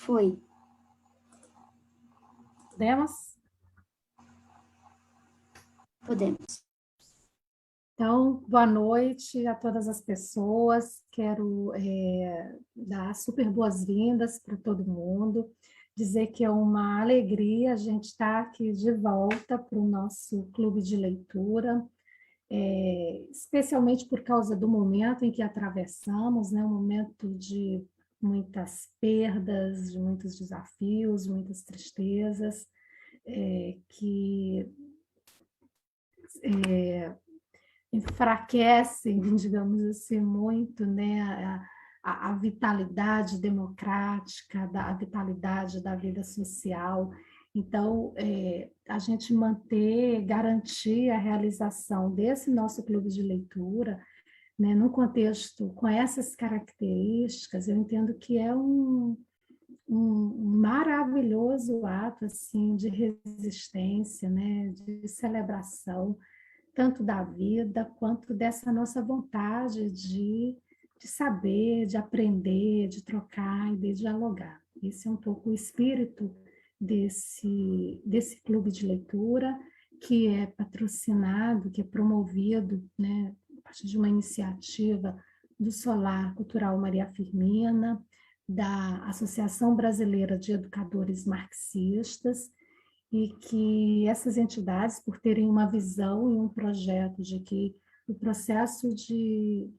Foi. Podemos? Podemos. Então, boa noite a todas as pessoas. Quero dar super boas-vindas para todo mundo, dizer que é uma alegria a gente estar aqui de volta para o nosso clube de leitura, especialmente por causa do momento em que atravessamos, né? Um momento de muitas perdas, de muitos desafios, muitas tristezas, que enfraquecem, digamos assim, muito, né, a vitalidade democrática, a vitalidade da vida social. Então, a gente manter, garantir a realização desse nosso clube de leitura, né, num contexto com essas características, eu entendo que é um maravilhoso ato assim de resistência, né, de celebração, tanto da vida quanto dessa nossa vontade de saber, de aprender, de trocar e de dialogar. Esse é um pouco o espírito desse clube de leitura, que é patrocinado, que é promovido, né, a partir de uma iniciativa do Solar Cultural Maria Firmina, da Associação Brasileira de Educadores Marxistas, e que essas entidades, por terem uma visão e um projeto de que um processo de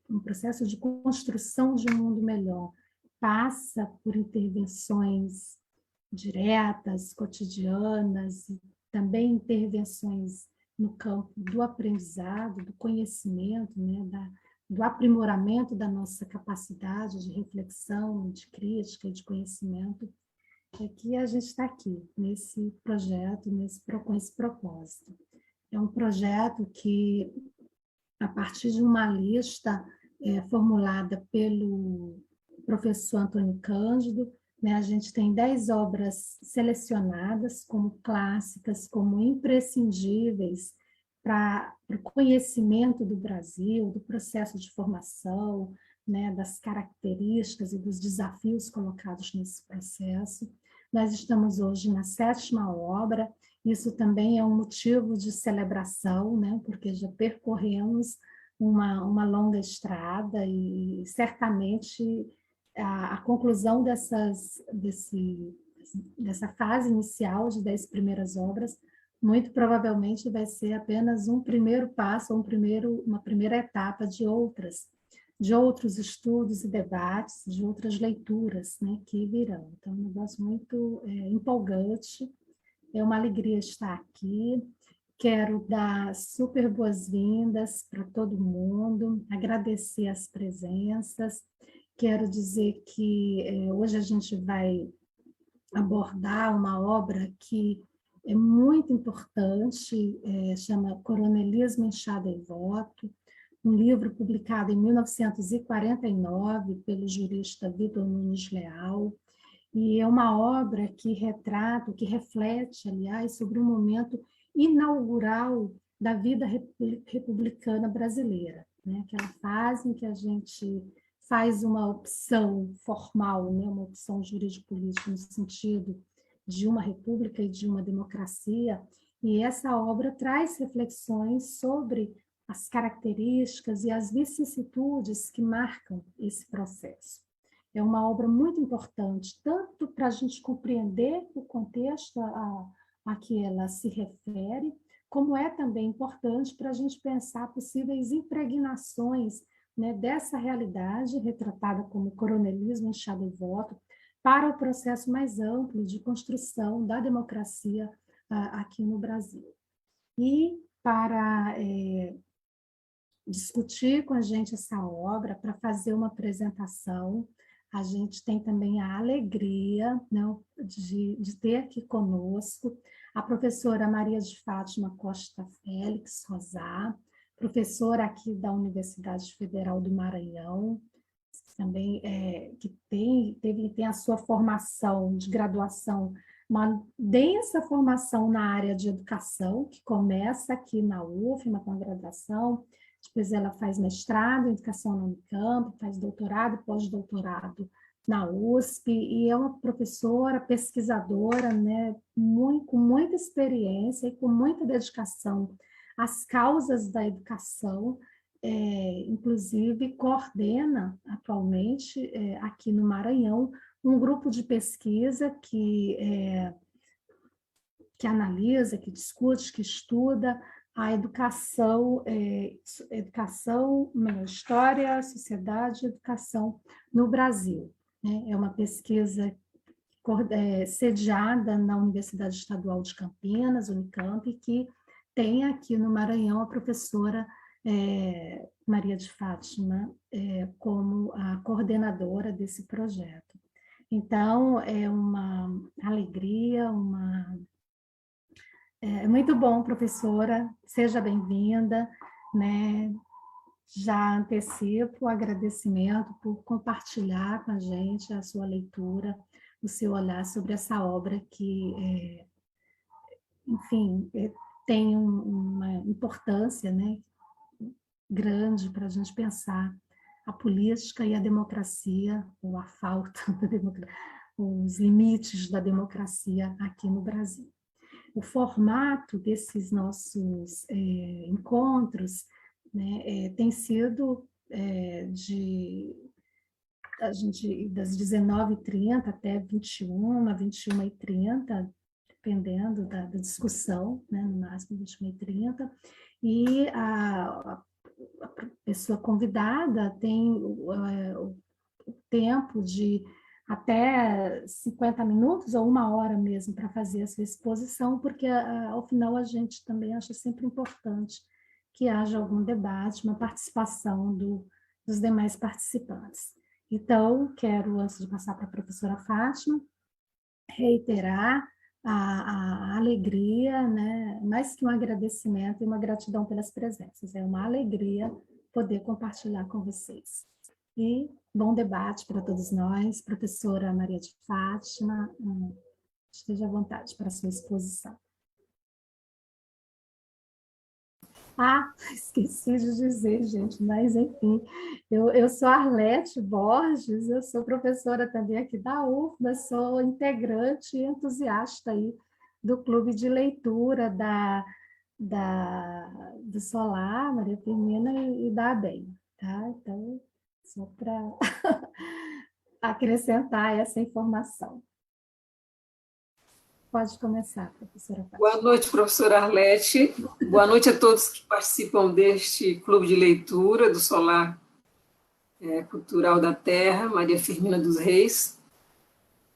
construção de um mundo melhor passa por intervenções diretas, cotidianas, e também intervenções no campo do aprendizado, do conhecimento, né, do aprimoramento da nossa capacidade de reflexão, de crítica e de conhecimento, é que a gente está aqui, nesse projeto, com esse propósito. É um projeto que, a partir de uma lista formulada pelo professor Antônio Cândido, né, a gente tem 10 obras selecionadas como clássicas, como imprescindíveis para o conhecimento do Brasil, do processo de formação, né, das características e dos desafios colocados nesse processo. Nós estamos hoje na 7ª obra, isso também é um motivo de celebração, né, porque já percorremos uma longa estrada e certamente a conclusão dessa fase inicial de 10 primeiras obras muito provavelmente vai ser apenas um primeiro passo, uma primeira etapa de outros estudos e debates, de outras leituras, né, que virão. Então, é um negócio muito empolgante, é uma alegria estar aqui. Quero dar super boas-vindas para todo mundo, agradecer as presenças. Quero dizer que hoje a gente vai abordar uma obra que é muito importante, chama Coronelismo, Enxada e Voto, um livro publicado em 1949 pelo jurista Vitor Nunes Leal, e é uma obra que retrata, que reflete, aliás, sobre um momento inaugural da vida republicana brasileira, né? Aquela fase em que a gente faz uma opção formal, né? Uma opção jurídico-política no sentido de uma república e de uma democracia, e essa obra traz reflexões sobre as características e as vicissitudes que marcam esse processo. É uma obra muito importante, tanto para a gente compreender o contexto a que ela se refere, como é também importante para a gente pensar possíveis impregnações, né, dessa realidade, retratada como coronelismo, enxada e voto, para o processo mais amplo de construção da democracia aqui no Brasil. E para discutir com a gente essa obra, para fazer uma apresentação, a gente tem também a alegria, né, de ter aqui conosco a professora Maria de Fátima Costa Félix Rosá, professora aqui da Universidade Federal do Maranhão, também que tem a sua formação de graduação, uma densa formação na área de educação, que começa aqui na UFMA com a graduação, depois ela faz mestrado em educação na Unicamp, faz doutorado e pós-doutorado na USP, e é uma professora, pesquisadora, né, com muita experiência e com muita dedicação às causas da educação, inclusive coordena atualmente, aqui no Maranhão, um grupo de pesquisa que analisa, que discute, que estuda a educação, história, sociedade e educação no Brasil, né? É uma pesquisa sediada na Universidade Estadual de Campinas, Unicamp, que tem aqui no Maranhão a professora Maria de Fátima como a coordenadora desse projeto. Então, é uma alegria, é muito bom, professora, seja bem-vinda, né? Já antecipo o agradecimento por compartilhar com a gente a sua leitura, o seu olhar sobre essa obra que, enfim, tem uma importância, né, grande para a gente pensar a política e a democracia, ou a falta da democracia, os limites da democracia aqui no Brasil. O formato desses nossos encontros, né, tem sido das 19h30 até 21h30, dependendo da discussão, né, no máximo 21h30, e a pessoa convidada tem o tempo de até 50 minutos ou 1 hora mesmo para fazer essa exposição, porque ao final a gente também acha sempre importante que haja algum debate, uma participação dos demais participantes. Então, quero, antes de passar para a professora Fátima, reiterar a alegria, né? Mais que um agradecimento e uma gratidão pelas presenças. É uma alegria poder compartilhar com vocês. E bom debate para todos nós. Professora Maria de Fátima, esteja à vontade para a sua exposição. Esqueci de dizer, gente, mas enfim, eu sou Arlete Borges, eu sou professora também aqui da UFBA, sou integrante e entusiasta aí do clube de leitura do Solar, Maria Firmina e da ABEM, tá? Então, só para acrescentar essa informação. Pode começar, professora Fátima. Boa noite, professora Arlete. Boa noite a todos que participam deste clube de leitura do Solar Cultural da Terra, Maria Firmina dos Reis.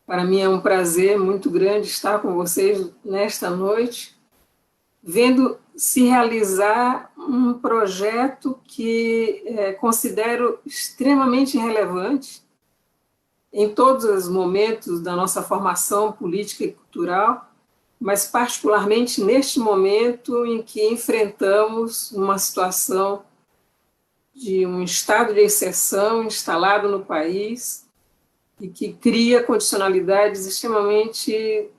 Para mim é um prazer muito grande estar com vocês nesta noite, vendo se realizar um projeto que considero extremamente relevante em todos os momentos da nossa formação política e cultural, mas particularmente neste momento em que enfrentamos uma situação de um estado de exceção instalado no país e que cria condicionalidades extremamente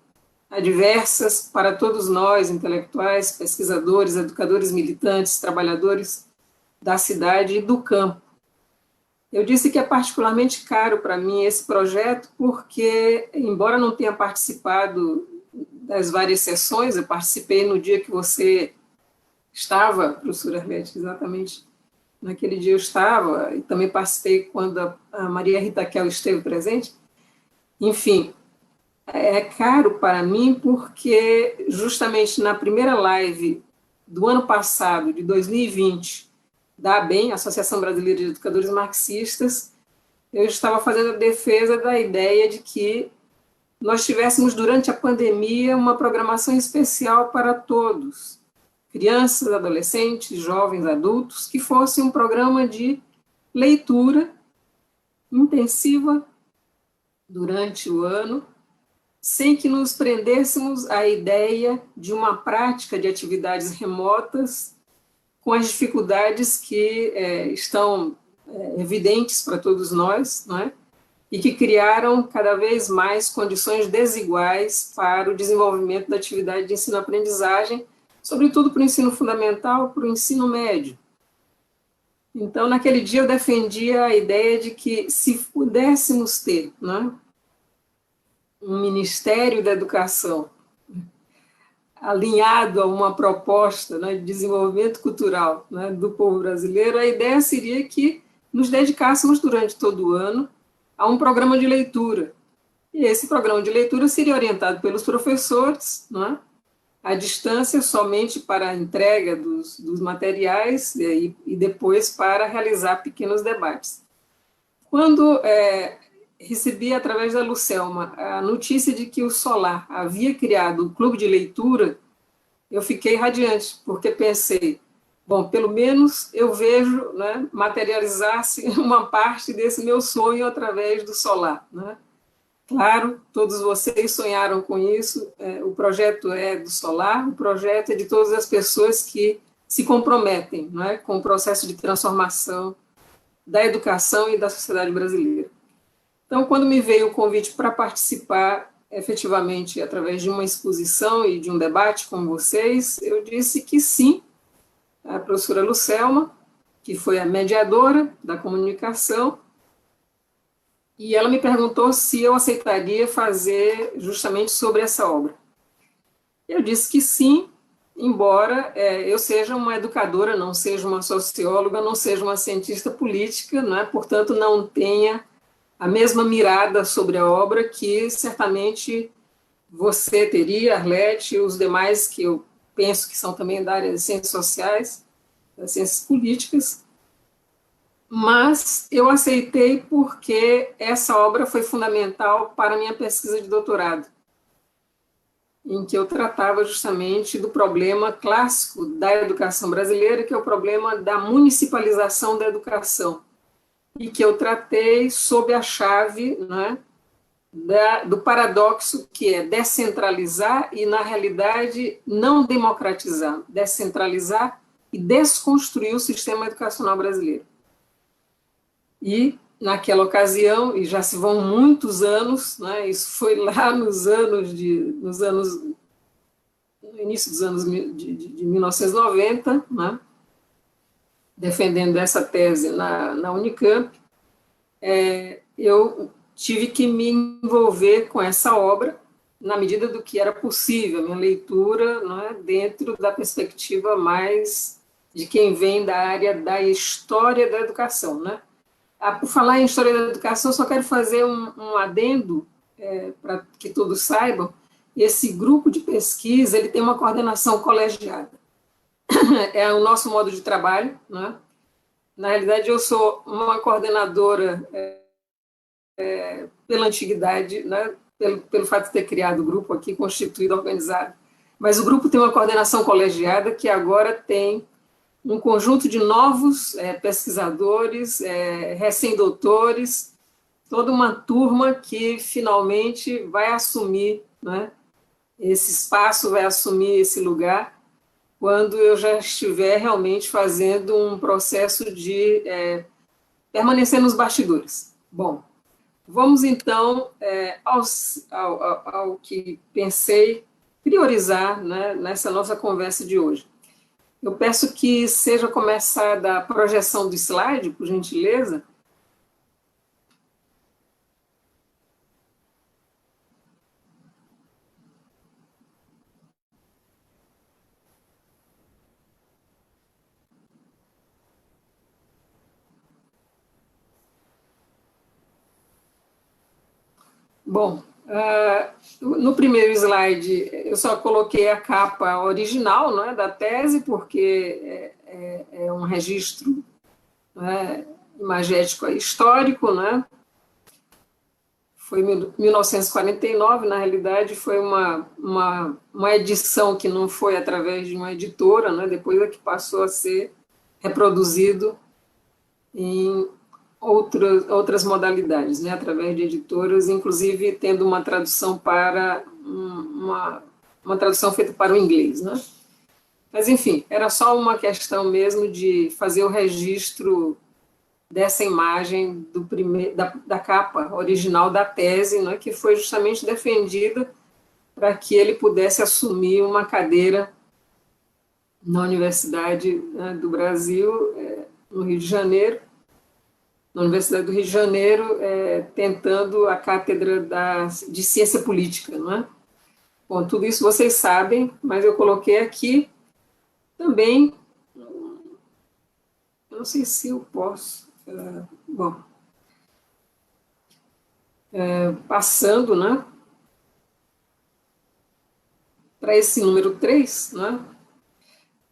adversas para todos nós, intelectuais, pesquisadores, educadores militantes, trabalhadores da cidade e do campo. Eu disse que é particularmente caro para mim esse projeto porque, embora não tenha participado das várias sessões, eu participei no dia que você estava, professora Arlete, exatamente naquele dia eu estava, e também participei quando a Maria Rita Kel esteve presente. Enfim, é caro para mim porque justamente na primeira live do ano passado, de 2020, da ABEM, Associação Brasileira de Educadores Marxistas, eu estava fazendo a defesa da ideia de que nós tivéssemos, durante a pandemia, uma programação especial para todos, crianças, adolescentes, jovens, adultos, que fosse um programa de leitura intensiva durante o ano, sem que nos prendêssemos à ideia de uma prática de atividades remotas, com as dificuldades que estão evidentes para todos nós, não é? E que criaram cada vez mais condições desiguais para o desenvolvimento da atividade de ensino-aprendizagem, sobretudo para o ensino fundamental, para o ensino médio. Então, naquele dia, eu defendia a ideia de que, se pudéssemos ter, né, um Ministério da Educação alinhado a uma proposta, né, de desenvolvimento cultural, né, do povo brasileiro, a ideia seria que nos dedicássemos durante todo o ano a um programa de leitura. E esse programa de leitura seria orientado pelos professores, né, à distância, somente para a entrega dos materiais e depois para realizar pequenos debates. Quando recebi, através da Lucelma, a notícia de que o Solar havia criado o clube de leitura, eu fiquei radiante, porque pensei, bom, pelo menos eu vejo, né, materializar-se uma parte desse meu sonho através do Solar, né? Claro, todos vocês sonharam com isso, o projeto é do Solar, o projeto é de todas as pessoas que se comprometem, né, com o processo de transformação da educação e da sociedade brasileira. Então, quando me veio o convite para participar, efetivamente, através de uma exposição e de um debate com vocês, eu disse que sim. A professora Lucelma, que foi a mediadora da comunicação, e ela me perguntou se eu aceitaria fazer justamente sobre essa obra. Eu disse que sim, embora eu seja uma educadora, não seja uma socióloga, não seja uma cientista política, né, portanto, não tenha a mesma mirada sobre a obra que certamente você teria, Arlete, e os demais que eu penso que são também da área de ciências sociais, das ciências políticas, mas eu aceitei porque essa obra foi fundamental para a minha pesquisa de doutorado, em que eu tratava justamente do problema clássico da educação brasileira, que é o problema da municipalização da educação, e que eu tratei sob a chave, né, do paradoxo que é descentralizar e, na realidade, não democratizar, descentralizar e desconstruir o sistema educacional brasileiro. E, naquela ocasião, e já se vão muitos anos, né, isso foi lá no início dos anos de 1990, né, defendendo essa tese na Unicamp, eu tive que me envolver com essa obra na medida do que era possível, a minha leitura, né, dentro da perspectiva mais de quem vem da área da história da educação, né? Por falar em história da educação, só quero fazer um adendo para que todos saibam. Esse grupo de pesquisa ele tem uma coordenação colegiada. É o nosso modo de trabalho, né? Na realidade, eu sou uma coordenadora pela antiguidade, né? Pelo fato de ter criado o grupo aqui, constituído, organizado. Mas o grupo tem uma coordenação colegiada que agora tem um conjunto de novos pesquisadores, recém-doutores, toda uma turma que finalmente vai assumir, né, esse espaço, vai assumir esse lugar, quando eu já estiver realmente fazendo um processo de permanecer nos bastidores. Bom, vamos então ao que pensei priorizar, né, nessa nossa conversa de hoje. Eu peço que seja começada a projeção do slide, por gentileza. Bom, no primeiro slide eu só coloquei a capa original, não é, da tese, porque é um registro, né, imagético histórico, né? Foi em 1949, na realidade foi uma edição que não foi através de uma editora, né? Depois é que passou a ser reproduzido em outras modalidades, né, através de editoras, inclusive tendo uma tradução para uma tradução feita para o inglês, né? Mas enfim, era só uma questão mesmo de fazer o registro dessa imagem da capa original da tese, né, que foi justamente defendida para que ele pudesse assumir uma cadeira na Universidade, né, do Brasil, no Rio de Janeiro, na Universidade do Rio de Janeiro, tentando a cátedra de Ciência Política, não é? Bom, tudo isso vocês sabem, mas eu coloquei aqui também, eu não sei se eu posso, bom, passando, né, para esse número 3, né,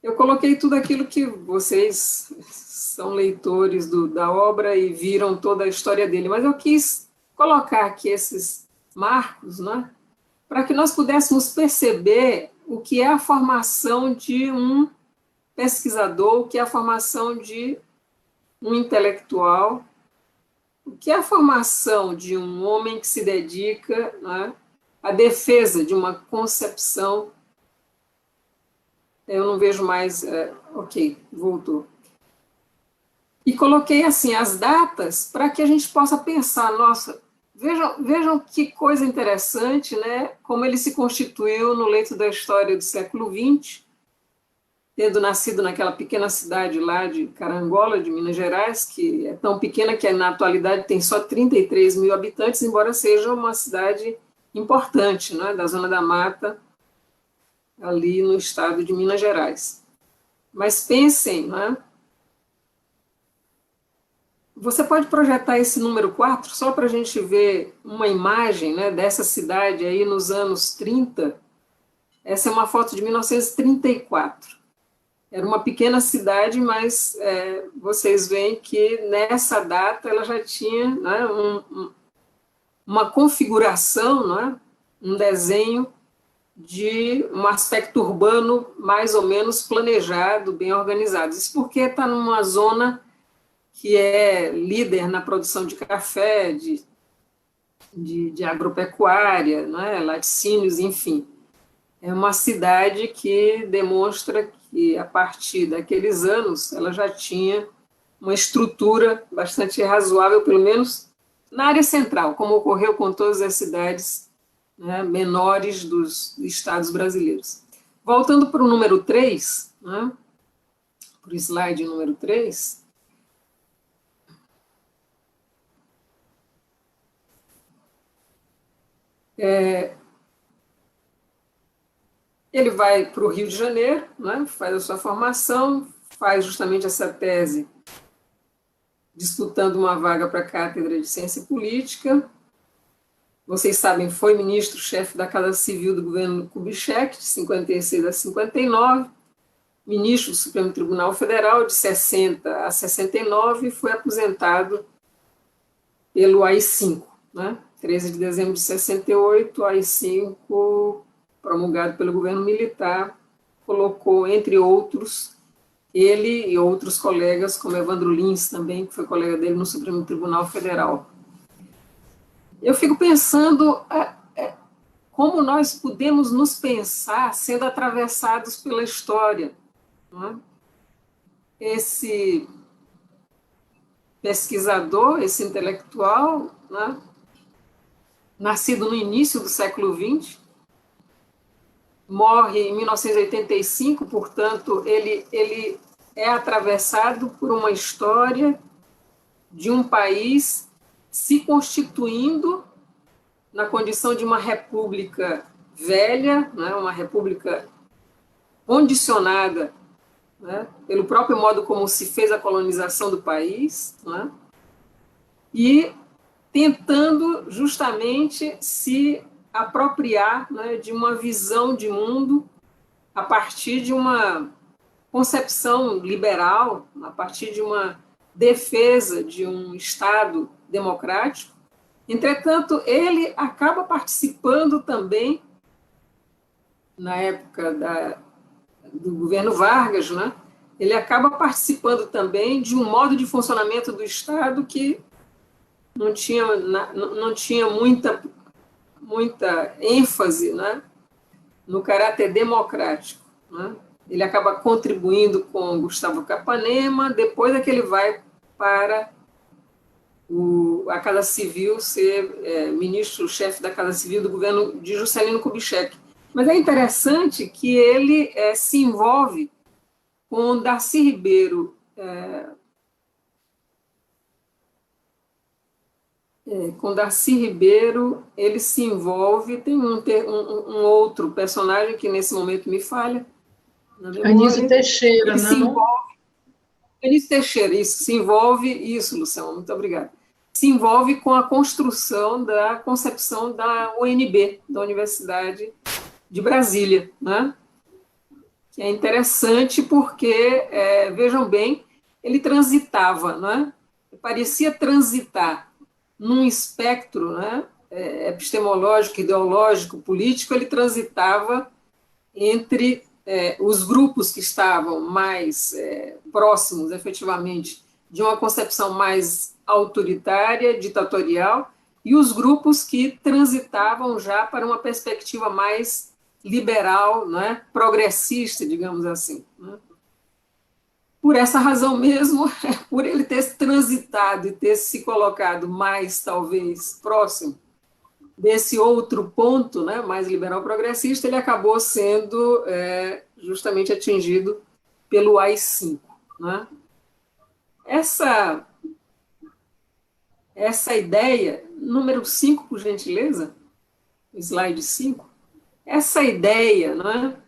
eu coloquei tudo aquilo que vocês são leitores da obra e viram toda a história dele, mas eu quis colocar aqui esses marcos, né, para que nós pudéssemos perceber o que é a formação de um pesquisador, o que é a formação de um intelectual, o que é a formação de um homem que se dedica, né, à defesa de uma concepção. Eu não vejo mais. Ok, voltou. E coloquei assim as datas para que a gente possa pensar, nossa, vejam que coisa interessante, né? Como ele se constituiu no leito da história do século XX, tendo nascido naquela pequena cidade lá de Carangola, de Minas Gerais, que é tão pequena que na atualidade tem só 33 mil habitantes, embora seja uma cidade importante, né, da Zona da Mata, ali no estado de Minas Gerais. Mas pensem, né, você pode projetar esse número 4 só para a gente ver uma imagem, né, dessa cidade aí nos anos 30. Essa é uma foto de 1934. Era uma pequena cidade, mas vocês veem que nessa data ela já tinha, né, uma configuração, né, um desenho de um aspecto urbano mais ou menos planejado, bem organizado. Isso porque está numa zona que é líder na produção de café, de agropecuária, né, laticínios, enfim. É uma cidade que demonstra que, a partir daqueles anos, ela já tinha uma estrutura bastante razoável, pelo menos na área central, como ocorreu com todas as cidades, né, menores dos estados brasileiros. Voltando para o número 3, né, para o slide número 3, ele vai para o Rio de Janeiro, né, faz a sua formação, faz justamente essa tese, disputando uma vaga para a cátedra de Ciência Política. Vocês sabem, foi ministro-chefe da Casa Civil do governo Kubitschek, de 56 a 59, ministro do Supremo Tribunal Federal, de 60 a 69, e foi aposentado pelo AI-5, né? 13 de dezembro de 68, o AI-5, promulgado pelo governo militar, colocou, entre outros, ele e outros colegas, como Evandro Lins também, que foi colega dele no Supremo Tribunal Federal. Eu fico pensando como nós podemos nos pensar sendo atravessados pela história. Não é? Esse pesquisador, esse intelectual, né, nascido no início do século XX, morre em 1985, portanto, ele é atravessado por uma história de um país se constituindo na condição de uma república velha, né, uma república condicionada, né, pelo próprio modo como se fez a colonização do país, né, e tentando justamente se apropriar, né, de uma visão de mundo a partir de uma concepção liberal, a partir de uma defesa de um Estado democrático. Entretanto, ele acaba participando também, na época do governo Vargas, né, ele acaba participando também de um modo de funcionamento do Estado que não tinha muita ênfase, né, no caráter democrático. Né? Ele acaba contribuindo com Gustavo Capanema, depois é que ele vai para a Casa Civil, ser ministro-chefe da Casa Civil do governo de Juscelino Kubitschek. Mas é interessante que ele se envolve com Darcy Ribeiro com Darcy Ribeiro, ele se envolve, tem um outro personagem que nesse momento me falha na memória. Anísio Teixeira, ele não? Se envolve, Anísio Teixeira, isso, se envolve, isso, Luciano, muito obrigada. Se envolve com a construção da concepção da UNB, da Universidade de Brasília, né? Que é interessante porque, vejam bem, ele transitava, né? Parecia transitar num espectro, né, epistemológico, ideológico, político, ele transitava entre os grupos que estavam mais próximos, efetivamente, de uma concepção mais autoritária, ditatorial, e os grupos que transitavam já para uma perspectiva mais liberal, né, progressista, digamos assim, né? Por essa razão mesmo, por ele ter transitado e ter se colocado mais, talvez, próximo desse outro ponto, né, mais liberal progressista, ele acabou sendo justamente atingido pelo AI-5. Né? Essa ideia, número 5, por gentileza, slide 5, essa ideia, né,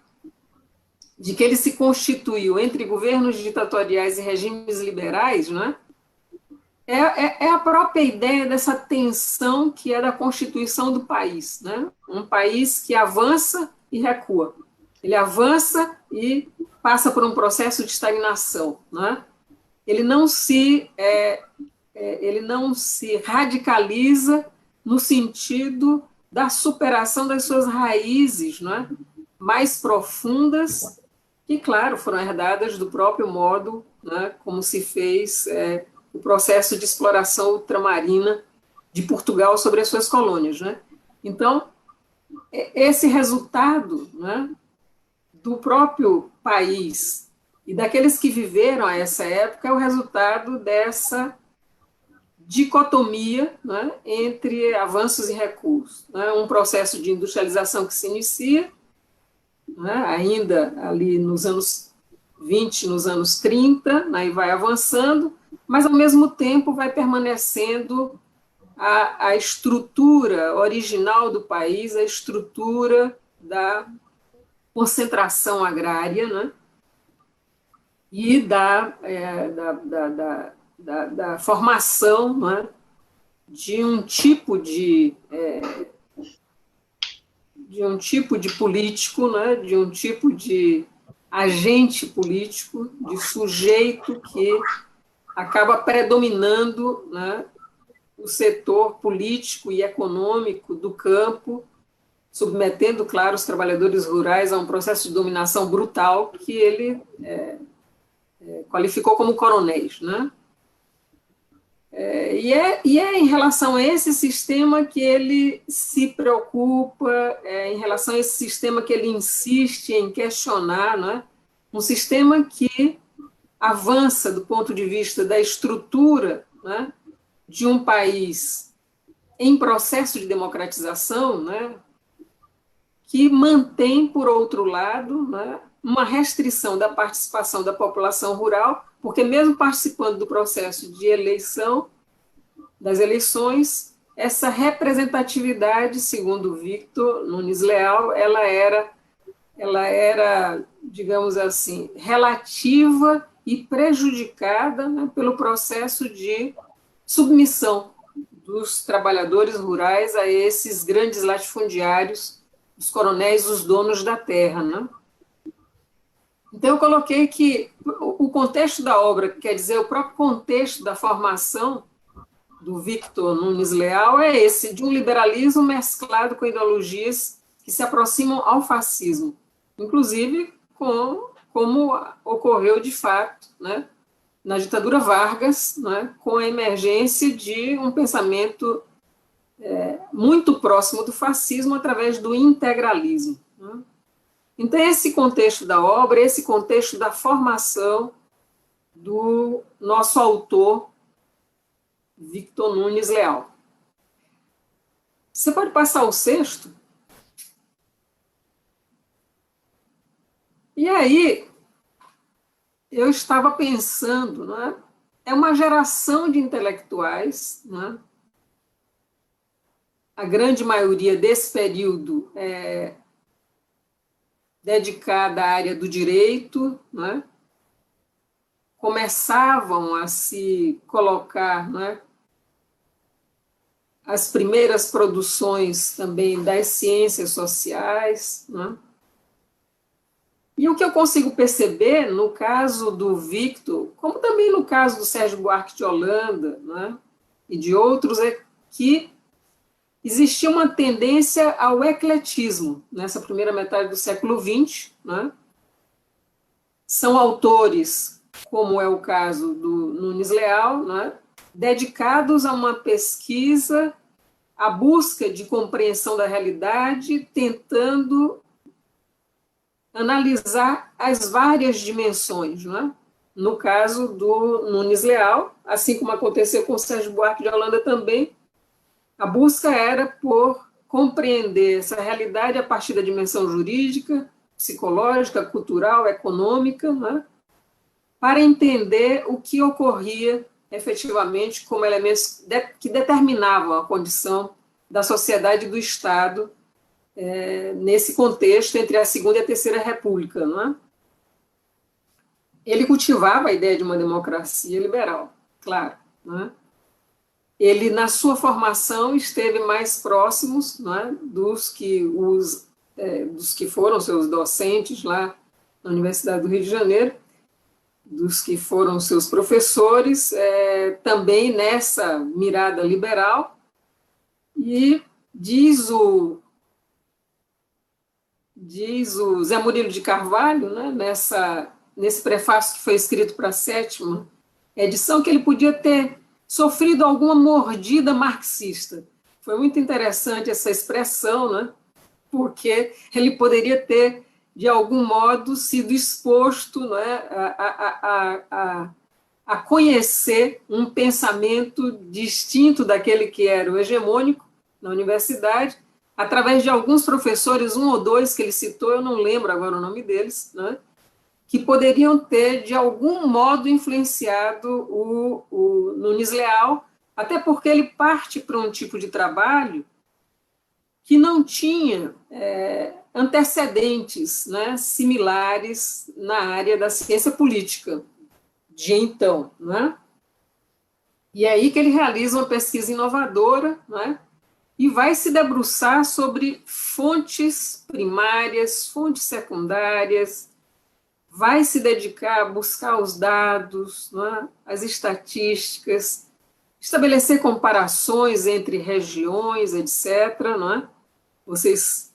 de que ele se constituiu entre governos ditatoriais e regimes liberais, né, é a própria ideia dessa tensão que é da constituição do país, né? Um país que avança e recua. Ele avança e passa por um processo de estagnação, né? Ele não se radicaliza no sentido da superação das suas raízes, né, mais profundas, que, claro, foram herdadas do próprio modo, né, como se fez o processo de exploração ultramarina de Portugal sobre as suas colônias. Né? Então, esse resultado, né, do próprio país e daqueles que viveram a essa época é o resultado dessa dicotomia, né, entre avanços e recuos. Né? Um processo de industrialização que se inicia, né, ainda ali nos anos 20, nos anos 30, né, e vai avançando, mas, ao mesmo tempo, vai permanecendo a estrutura original do país, a estrutura da concentração agrária, né, e da formação, né, de um tipo de político, né, de um tipo de agente político, de sujeito que acaba predominando, né, o setor político e econômico do campo, submetendo, claro, os trabalhadores rurais a um processo de dominação brutal que ele qualificou como coronéis, né? E é em relação a esse sistema que ele se preocupa, em relação a esse sistema que ele insiste em questionar, né? Um sistema que avança do ponto de vista da estrutura, né, de um país em processo de democratização, né, que mantém, por outro lado, né, uma restrição da participação da população rural, porque mesmo participando do processo de eleição, das eleições, essa representatividade, segundo Victor Nunes Leal, ela era, digamos assim, relativa e prejudicada, né, pelo processo de submissão dos trabalhadores rurais a esses grandes latifundiários, os coronéis, os donos da terra. Né? Então, eu coloquei que o contexto da obra, quer dizer, o próprio contexto da formação do Victor Nunes Leal é esse, de um liberalismo mesclado com ideologias que se aproximam ao fascismo, inclusive como ocorreu de fato, né, na ditadura Vargas, né, com a emergência de um pensamento muito próximo do fascismo através do integralismo. Né? Então, esse contexto da obra, esse contexto da formação do nosso autor, Victor Nunes Leal. Você pode passar o sexto? E aí, eu estava pensando, né? É uma geração de intelectuais, né, a grande maioria desse período é dedicada à área do direito, né? Começavam a se colocar, né, as primeiras produções também das ciências sociais, né? E o que eu consigo perceber no caso do Victor, como também no caso do Sérgio Buarque de Holanda, né, e de outros, é que existia uma tendência ao ecletismo nessa primeira metade do século XX, né? São autores, como é o caso do Nunes Leal, né, dedicados a uma pesquisa, à busca de compreensão da realidade, tentando analisar as várias dimensões, né? No caso do Nunes Leal, assim como aconteceu com o Sérgio Buarque de Holanda também, a busca era por compreender essa realidade a partir da dimensão jurídica, psicológica, cultural, econômica, né? Para entender o que ocorria efetivamente como elementos que determinavam a condição da sociedade e do Estado nesse contexto entre a Segunda e a Terceira República, não é? Ele cultivava a ideia de uma democracia liberal, claro, não é? Ele, na sua formação, esteve mais próximos, não é, dos que foram seus docentes lá na Universidade do Rio de Janeiro, dos que foram seus professores, também nessa mirada liberal, e diz o Zé Murilo de Carvalho, né, nesse prefácio que foi escrito para a 7ª edição, que ele podia ter sofrido alguma mordida marxista. Foi muito interessante essa expressão, né, porque ele poderia ter, de algum modo, sido exposto, né, a conhecer um pensamento distinto daquele que era o hegemônico na universidade, através de alguns professores, um ou dois que ele citou, eu não lembro agora o nome deles, né, que poderiam ter, de algum modo, influenciado o Nunes Leal, até porque ele parte para um tipo de trabalho que não tinha antecedentes, né, similares na área da ciência política de então, né? E é aí que ele realiza uma pesquisa inovadora, né, e vai se debruçar sobre fontes primárias, fontes secundárias, vai se dedicar a buscar os dados, né, as estatísticas, estabelecer comparações entre regiões, etc., não é? Vocês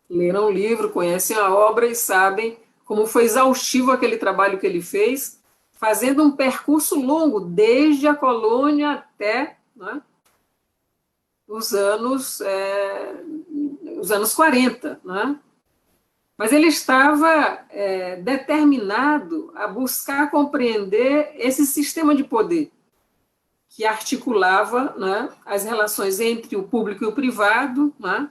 leram o livro, conhecem a obra e sabem como foi exaustivo aquele trabalho que ele fez, fazendo um percurso longo, desde a colônia até, né, os anos 40. Né? Mas ele estava determinado a buscar compreender esse sistema de poder que articulava, né, as relações entre o público e o privado, né,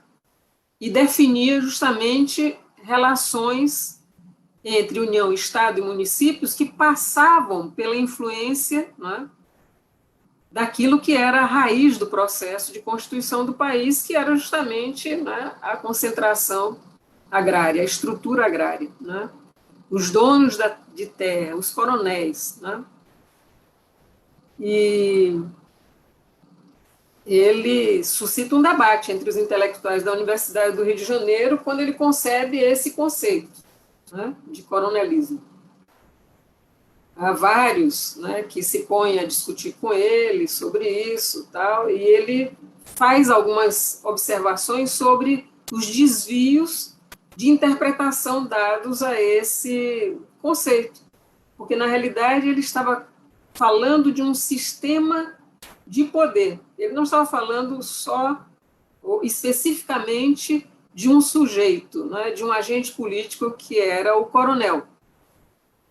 e definia justamente relações entre União, Estado e municípios que passavam pela influência, né, daquilo que era a raiz do processo de constituição do país, que era justamente, né, a concentração agrária, a estrutura agrária, né, os donos de terra, os coronéis, né, e ele suscita um debate entre os intelectuais da Universidade do Rio de Janeiro quando ele concebe esse conceito, né, de coronelismo. Há vários, né, que se põem a discutir com ele sobre isso, tal, e ele faz algumas observações sobre os desvios de interpretação dados a esse conceito, porque, na realidade, ele estava falando de um sistema de poder. Ele não estava falando só ou especificamente de um sujeito, né, de um agente político que era o coronel,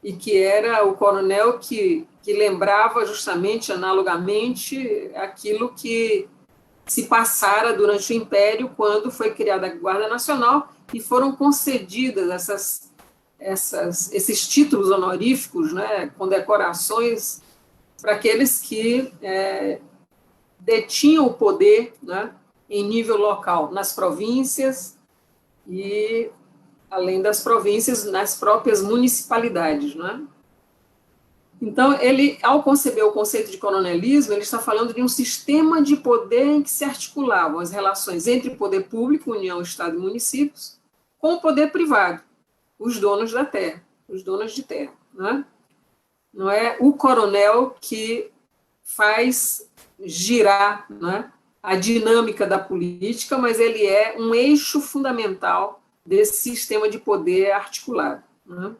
e que era o coronel que lembrava justamente, analogamente, aquilo que se passara durante o Império, quando foi criada a Guarda Nacional, e foram concedidas esses títulos honoríficos, né, condecorações, para aqueles que detinham o poder, né, em nível local, nas províncias e, além das províncias, nas próprias municipalidades, não é? Então, ele, ao conceber o conceito de coronelismo, ele está falando de um sistema de poder em que se articulavam as relações entre o poder público, União, Estado e municípios, com o poder privado, os donos da terra, os donos de terra, não é? Não é o coronel que faz girar, não é, a dinâmica da política, mas ele é um eixo fundamental desse sistema de poder articulado. Não é?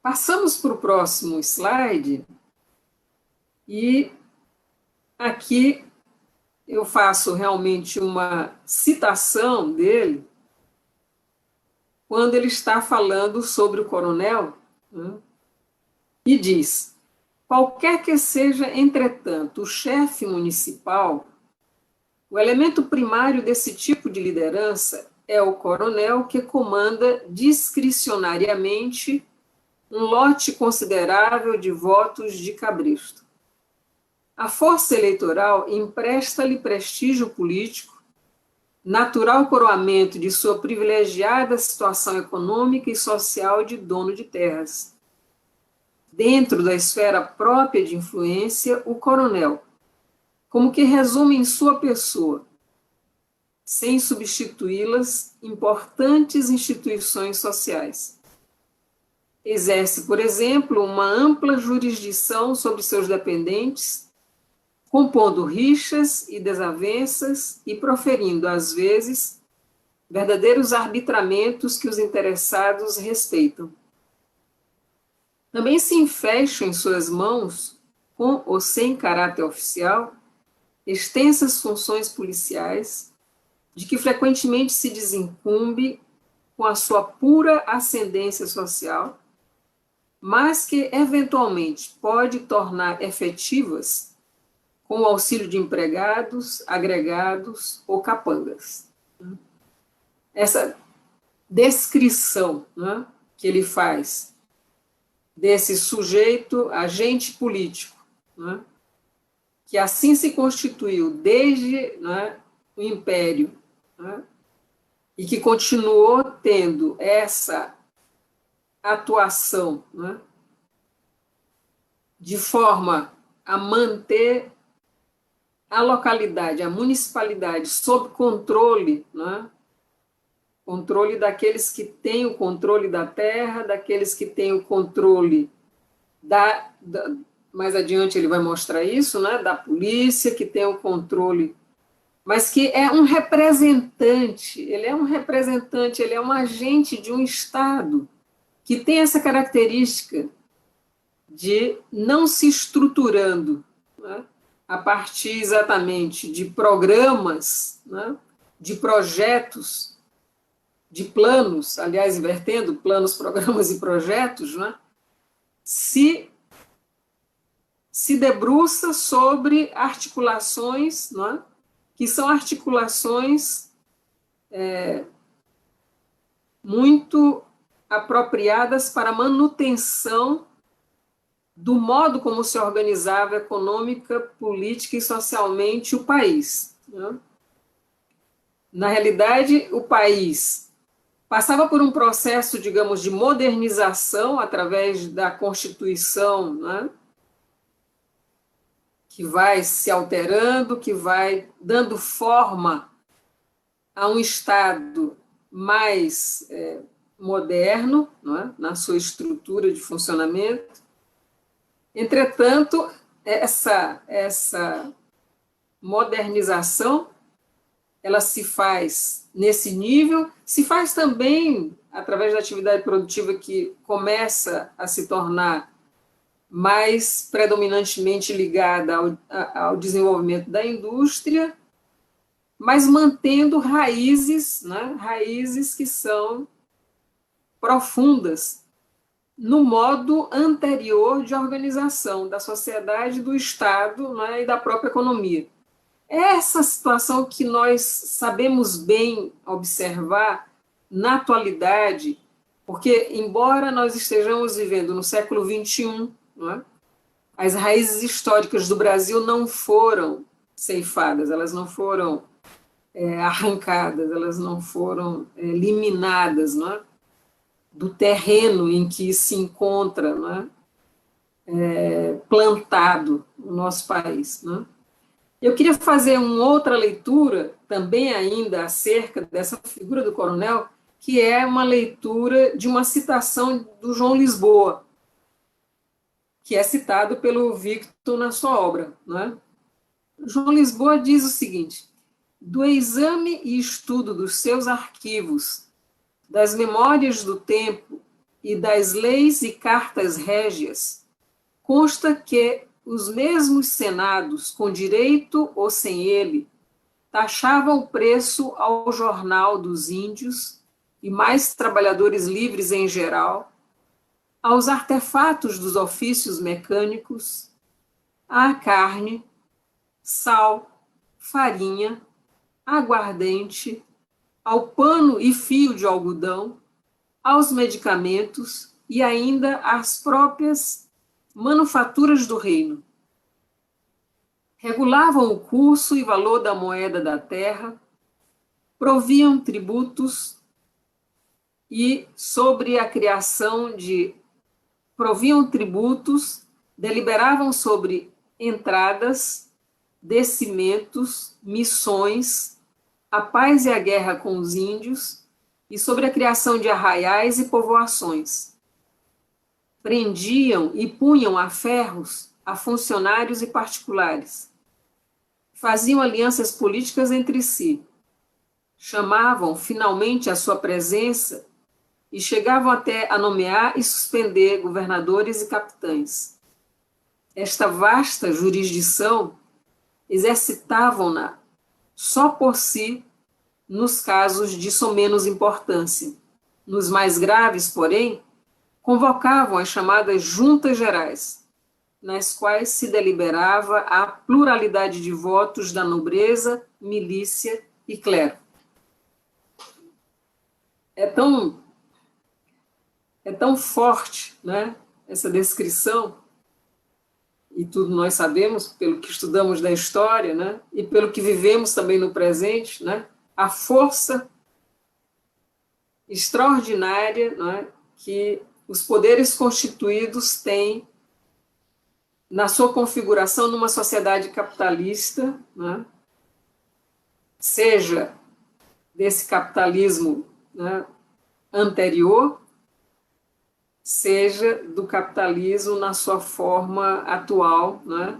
Passamos para o próximo slide, e aqui eu faço realmente uma citação dele, quando ele está falando sobre o coronel, né, e diz: qualquer que seja, entretanto, o chefe municipal, o elemento primário desse tipo de liderança é o coronel, que comanda discricionariamente um lote considerável de votos de cabresto. A força eleitoral empresta-lhe prestígio político, natural coroamento de sua privilegiada situação econômica e social de dono de terras. Dentro da esfera própria de influência, o coronel, como que resume em sua pessoa, sem substituí-las, importantes instituições sociais. Exerce, por exemplo, uma ampla jurisdição sobre seus dependentes, compondo rixas e desavenças e proferindo, às vezes, verdadeiros arbitramentos que os interessados respeitam. Também se enfeixam em suas mãos, com ou sem caráter oficial, extensas funções policiais, de que frequentemente se desincumbe com a sua pura ascendência social, mas que, eventualmente, pode tornar efetivas com o auxílio de empregados, agregados ou capangas. Essa descrição, né, que ele faz desse sujeito, agente político, né, que assim se constituiu desde, né, o Império, né, e que continuou tendo essa atuação, né, de forma a manter a localidade, a municipalidade, sob controle, né, controle daqueles que têm o controle da terra, daqueles que têm o controle mais adiante ele vai mostrar isso, né, da polícia, que tem o controle, mas que é um representante, ele é um agente de um Estado, que tem essa característica de não se estruturando, né, a partir exatamente de programas, né, de projetos, de planos, aliás, invertendo planos, programas e projetos, né, se debruça sobre articulações, né, que são articulações muito apropriadas para a manutenção do modo como se organizava econômica, política e socialmente o país. Né? Na realidade, o país passava por um processo, digamos, de modernização através da Constituição, né? Que vai se alterando, que vai dando forma a um Estado mais moderno, não é? Na sua estrutura de funcionamento. Entretanto, essa modernização, ela se faz nesse nível, se faz também através da atividade produtiva que começa a se tornar mais predominantemente ligada ao desenvolvimento da indústria, mas mantendo raízes, né, raízes que são profundas no modo anterior de organização da sociedade, do Estado, né, e da própria economia. É essa situação que nós sabemos bem observar na atualidade, porque, embora nós estejamos vivendo no século XXI, não é? As raízes históricas do Brasil não foram ceifadas, elas não foram arrancadas, elas não foram eliminadas, não é? Do terreno em que se encontra, não é? Plantado no nosso país. Não é? Eu queria fazer uma outra leitura, também ainda acerca dessa figura do coronel, que é uma leitura de uma citação do João Lisboa, que é citado pelo Victor na sua obra. Não é? João Lisboa diz o seguinte: do exame e estudo dos seus arquivos, das memórias do tempo e das leis e cartas régias, consta que os mesmos senados, com direito ou sem ele, taxavam o preço ao jornal dos índios e mais trabalhadores livres em geral, aos artefatos dos ofícios mecânicos, à carne, sal, farinha, aguardente, ao pano e fio de algodão, aos medicamentos e ainda às próprias manufaturas do reino. Regulavam o curso e valor da moeda da terra, proviam tributos e sobre a criação de proviam tributos, deliberavam sobre entradas, descimentos, missões, a paz e a guerra com os índios e sobre a criação de arraiais e povoações. Prendiam e punham a ferros a funcionários e particulares. Faziam alianças políticas entre si. Chamavam finalmente a sua presença e chegavam até a nomear e suspender governadores e capitães. Esta vasta jurisdição exercitavam-na só por si nos casos de somenos importância. Nos mais graves, porém, convocavam as chamadas juntas gerais, nas quais se deliberava a pluralidade de votos da nobreza, milícia e clero. É tão forte, né, essa descrição, e tudo nós sabemos, pelo que estudamos da história, né, e pelo que vivemos também no presente, né, a força extraordinária, né, que os poderes constituídos têm na sua configuração numa sociedade capitalista, né, seja desse capitalismo, né, anterior, seja do capitalismo na sua forma atual, né?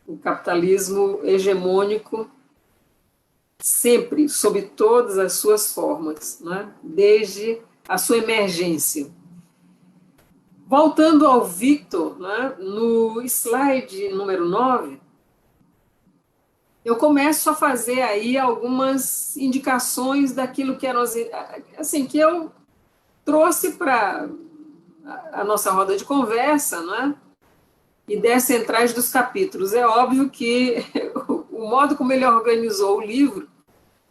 O capitalismo hegemônico, sempre, sob todas as suas formas, né? Desde a sua emergência. Voltando ao Victor, né? No slide número 9, eu começo a fazer aí algumas indicações daquilo que eram, assim, que eu trouxe para a nossa roda de conversa, né? Ideias centrais dos capítulos. É óbvio que o modo como ele organizou o livro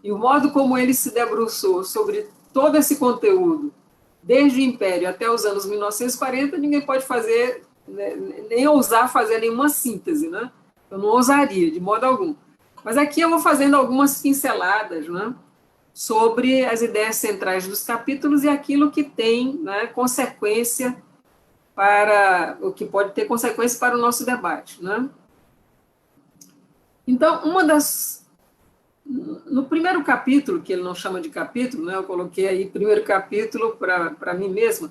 e o modo como ele se debruçou sobre todo esse conteúdo, desde o Império até os anos 1940, ninguém pode fazer, né, nem ousar fazer nenhuma síntese, né? Eu não ousaria, de modo algum. Mas aqui eu vou fazendo algumas pinceladas, né, sobre as ideias centrais dos capítulos e aquilo que tem, né, consequência para o que pode ter consequência para o nosso debate, né? Então, no primeiro capítulo, que ele não chama de capítulo, né, eu coloquei aí primeiro capítulo para mim mesma,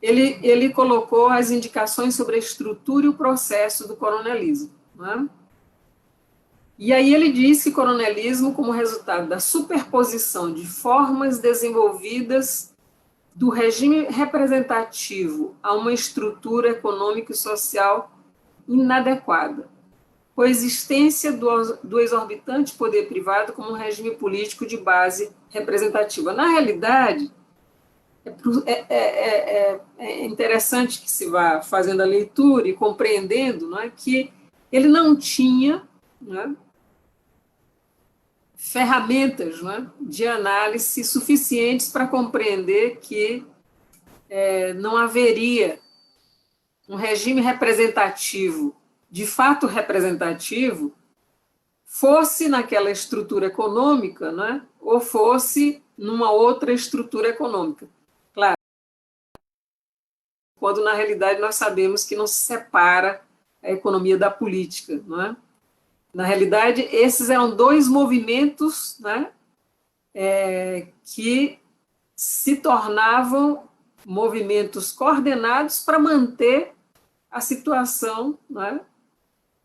ele colocou as indicações sobre a estrutura e o processo do coronelismo, né? E aí ele diz que coronelismo, como resultado da superposição de formas desenvolvidas do regime representativo a uma estrutura econômica e social inadequada, coexistência do exorbitante poder privado como um regime político de base representativa. Na realidade, é interessante que se vá fazendo a leitura e compreendendo, não é, que ele não tinha, não é, ferramentas, não é, de análise suficientes para compreender que não haveria um regime representativo, de fato representativo, fosse naquela estrutura econômica, né, ou fosse numa outra estrutura econômica. Claro, quando na realidade nós sabemos que não se separa a economia da política, não é? Na realidade, esses eram dois movimentos, né, que se tornavam movimentos coordenados para manter a situação, né,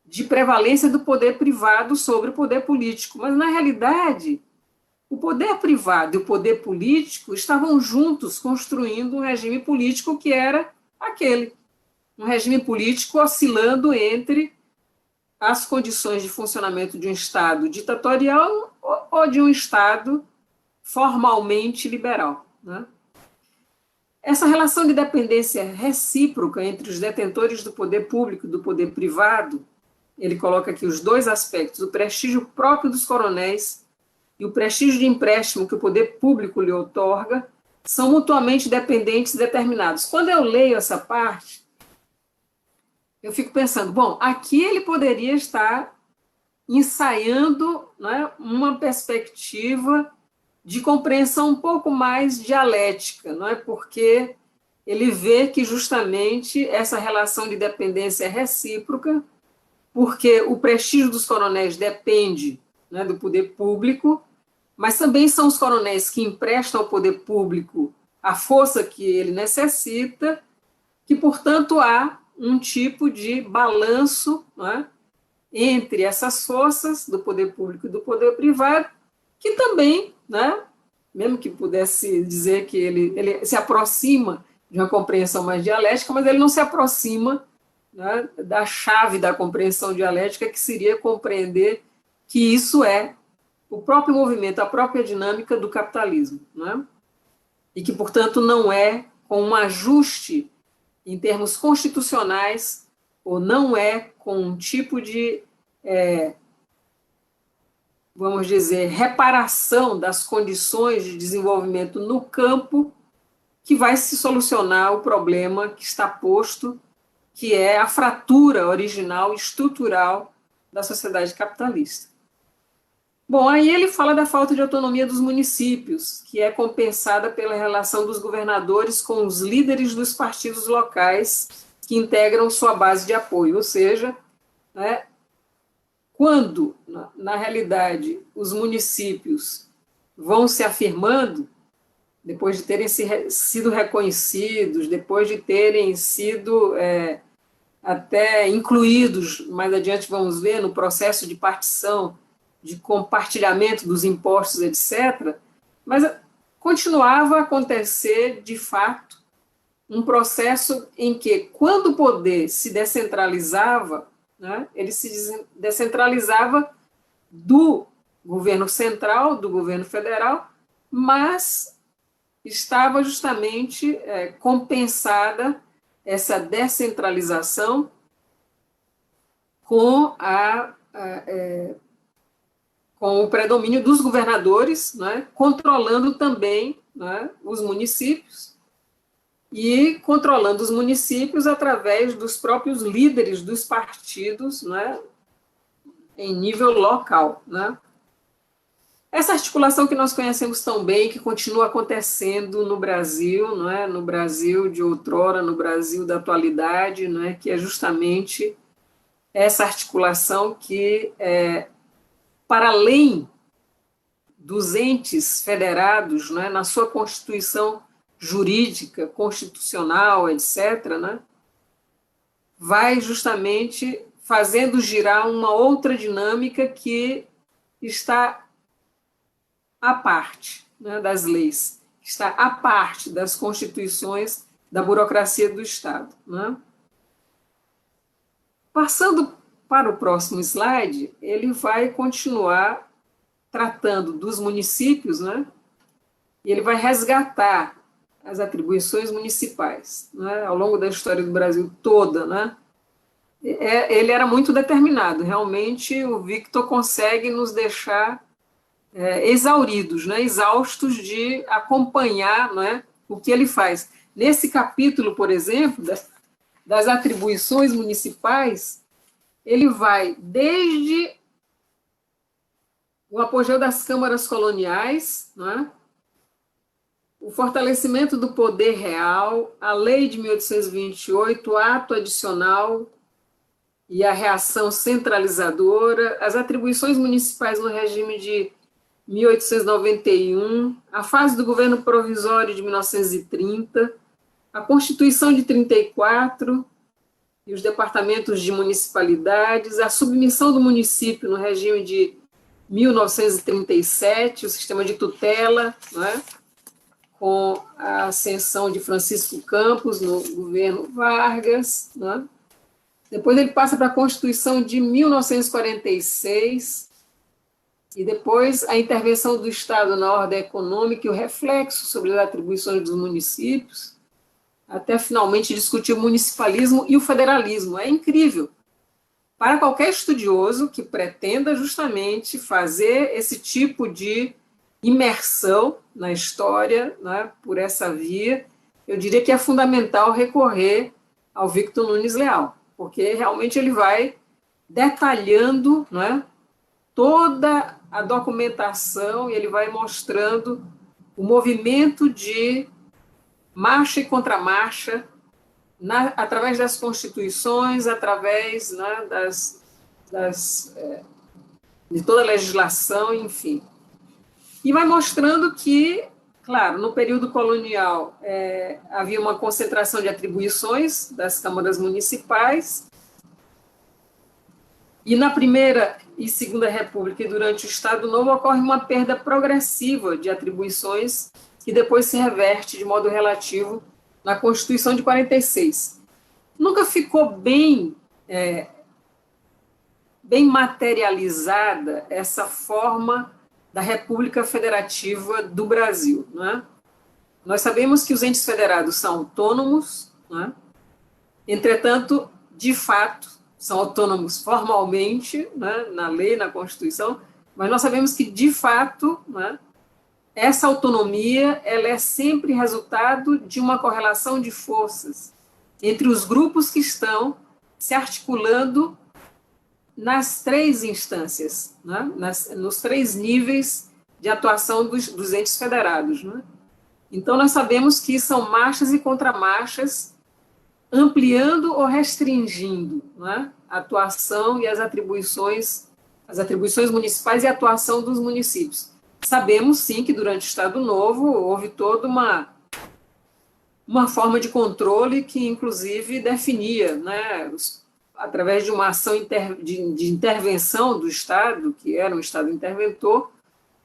de prevalência do poder privado sobre o poder político. Mas, na realidade, o poder privado e o poder político estavam juntos construindo um regime político que era aquele, um regime político oscilando entre as condições de funcionamento de um Estado ditatorial ou de um Estado formalmente liberal, né? Essa relação de dependência recíproca entre os detentores do poder público e do poder privado, ele coloca aqui os dois aspectos, o prestígio próprio dos coronéis e o prestígio de empréstimo que o poder público lhe outorga, são mutuamente dependentes e determinados. Quando eu leio essa parte, eu fico pensando, bom, aqui ele poderia estar ensaiando, né, uma perspectiva de compreensão um pouco mais dialética, não é? Porque ele vê que justamente essa relação de dependência é recíproca, porque o prestígio dos coronéis depende, né, do poder público, mas também são os coronéis que emprestam ao poder público a força que ele necessita, que, portanto, há um tipo de balanço, né, entre essas forças do poder público e do poder privado, que também, né, mesmo que pudesse dizer que ele se aproxima de uma compreensão mais dialética, mas ele não se aproxima, né, da chave da compreensão dialética, que seria compreender que isso é o próprio movimento, a própria dinâmica do capitalismo, né? E que, portanto, não é com um ajuste em termos constitucionais, ou não é com um tipo de, vamos dizer, reparação das condições de desenvolvimento no campo, que vai se solucionar o problema que está posto, que é a fratura original, estrutural da sociedade capitalista. Bom, aí ele fala da falta de autonomia dos municípios, que é compensada pela relação dos governadores com os líderes dos partidos locais que integram sua base de apoio, ou seja, né, quando, na realidade, os municípios vão se afirmando, depois de terem sido reconhecidos, depois de terem sido até incluídos, mais adiante vamos ver, no processo de partição, de compartilhamento dos impostos, etc., mas continuava a acontecer, de fato, um processo em que, quando o poder se descentralizava, né, ele se descentralizava do governo central, do governo federal, mas estava justamente compensada essa descentralização com com o predomínio dos governadores, né, controlando também, né, os municípios, e controlando os municípios através dos próprios líderes dos partidos, né, em nível local, né. Essa articulação que nós conhecemos tão bem, que continua acontecendo no Brasil, não é? No Brasil de outrora, no Brasil da atualidade, não é? Que é justamente essa articulação que, para além dos entes federados, não é? Na sua constituição jurídica, constitucional, etc., né? Vai justamente fazendo girar uma outra dinâmica que está à parte, né, das leis, está à parte das constituições da burocracia do Estado, né? Passando para o próximo slide, ele vai continuar tratando dos municípios, né? E ele vai resgatar as atribuições municipais, né, ao longo da história do Brasil toda, né? Ele era muito determinado, realmente o Victor consegue nos deixar exauridos, né, exaustos de acompanhar, né, o que ele faz. Nesse capítulo, por exemplo, das atribuições municipais, ele vai desde o apogeu das câmaras coloniais, né? O fortalecimento do poder real, a Lei de 1828, o ato adicional e a reação centralizadora, as atribuições municipais no regime de 1891, a fase do governo provisório de 1930, a Constituição de 34 e os departamentos de municipalidades, a submissão do município no regime de 1937, o sistema de tutela, né, com a ascensão de Francisco Campos no governo Vargas, né. Depois ele passa para a Constituição de 1946, e depois a intervenção do Estado na ordem econômica e o reflexo sobre as atribuições dos municípios, até finalmente discutir o municipalismo e o federalismo. É incrível. Para qualquer estudioso que pretenda justamente fazer esse tipo de imersão na história, né, por essa via, eu diria que é fundamental recorrer ao Victor Nunes Leal, porque realmente ele vai detalhando, né, toda a documentação e ele vai mostrando o movimento de marcha e contramarcha através das constituições, através, né, de toda a legislação, enfim. E vai mostrando que, claro, no período colonial havia uma concentração de atribuições das câmaras municipais, e na Primeira e Segunda República e durante o Estado Novo ocorre uma perda progressiva de atribuições que depois se reverte de modo relativo na Constituição de 46. Nunca ficou bem materializada essa forma da República Federativa do Brasil, né? Nós sabemos que os entes federados são autônomos, né? Entretanto, de fato, são autônomos formalmente, né, na lei, na Constituição, mas nós sabemos que, de fato, né, essa autonomia ela é sempre resultado de uma correlação de forças entre os grupos que estão se articulando nas três instâncias, né, nos três níveis de atuação dos entes federados, né? Então, nós sabemos que são marchas e contramarchas ampliando ou restringindo, né, a atuação e as atribuições municipais e a atuação dos municípios. Sabemos, sim, que durante o Estado Novo houve toda uma forma de controle que, inclusive, definia, né, através de uma ação de intervenção do Estado, que era um Estado interventor,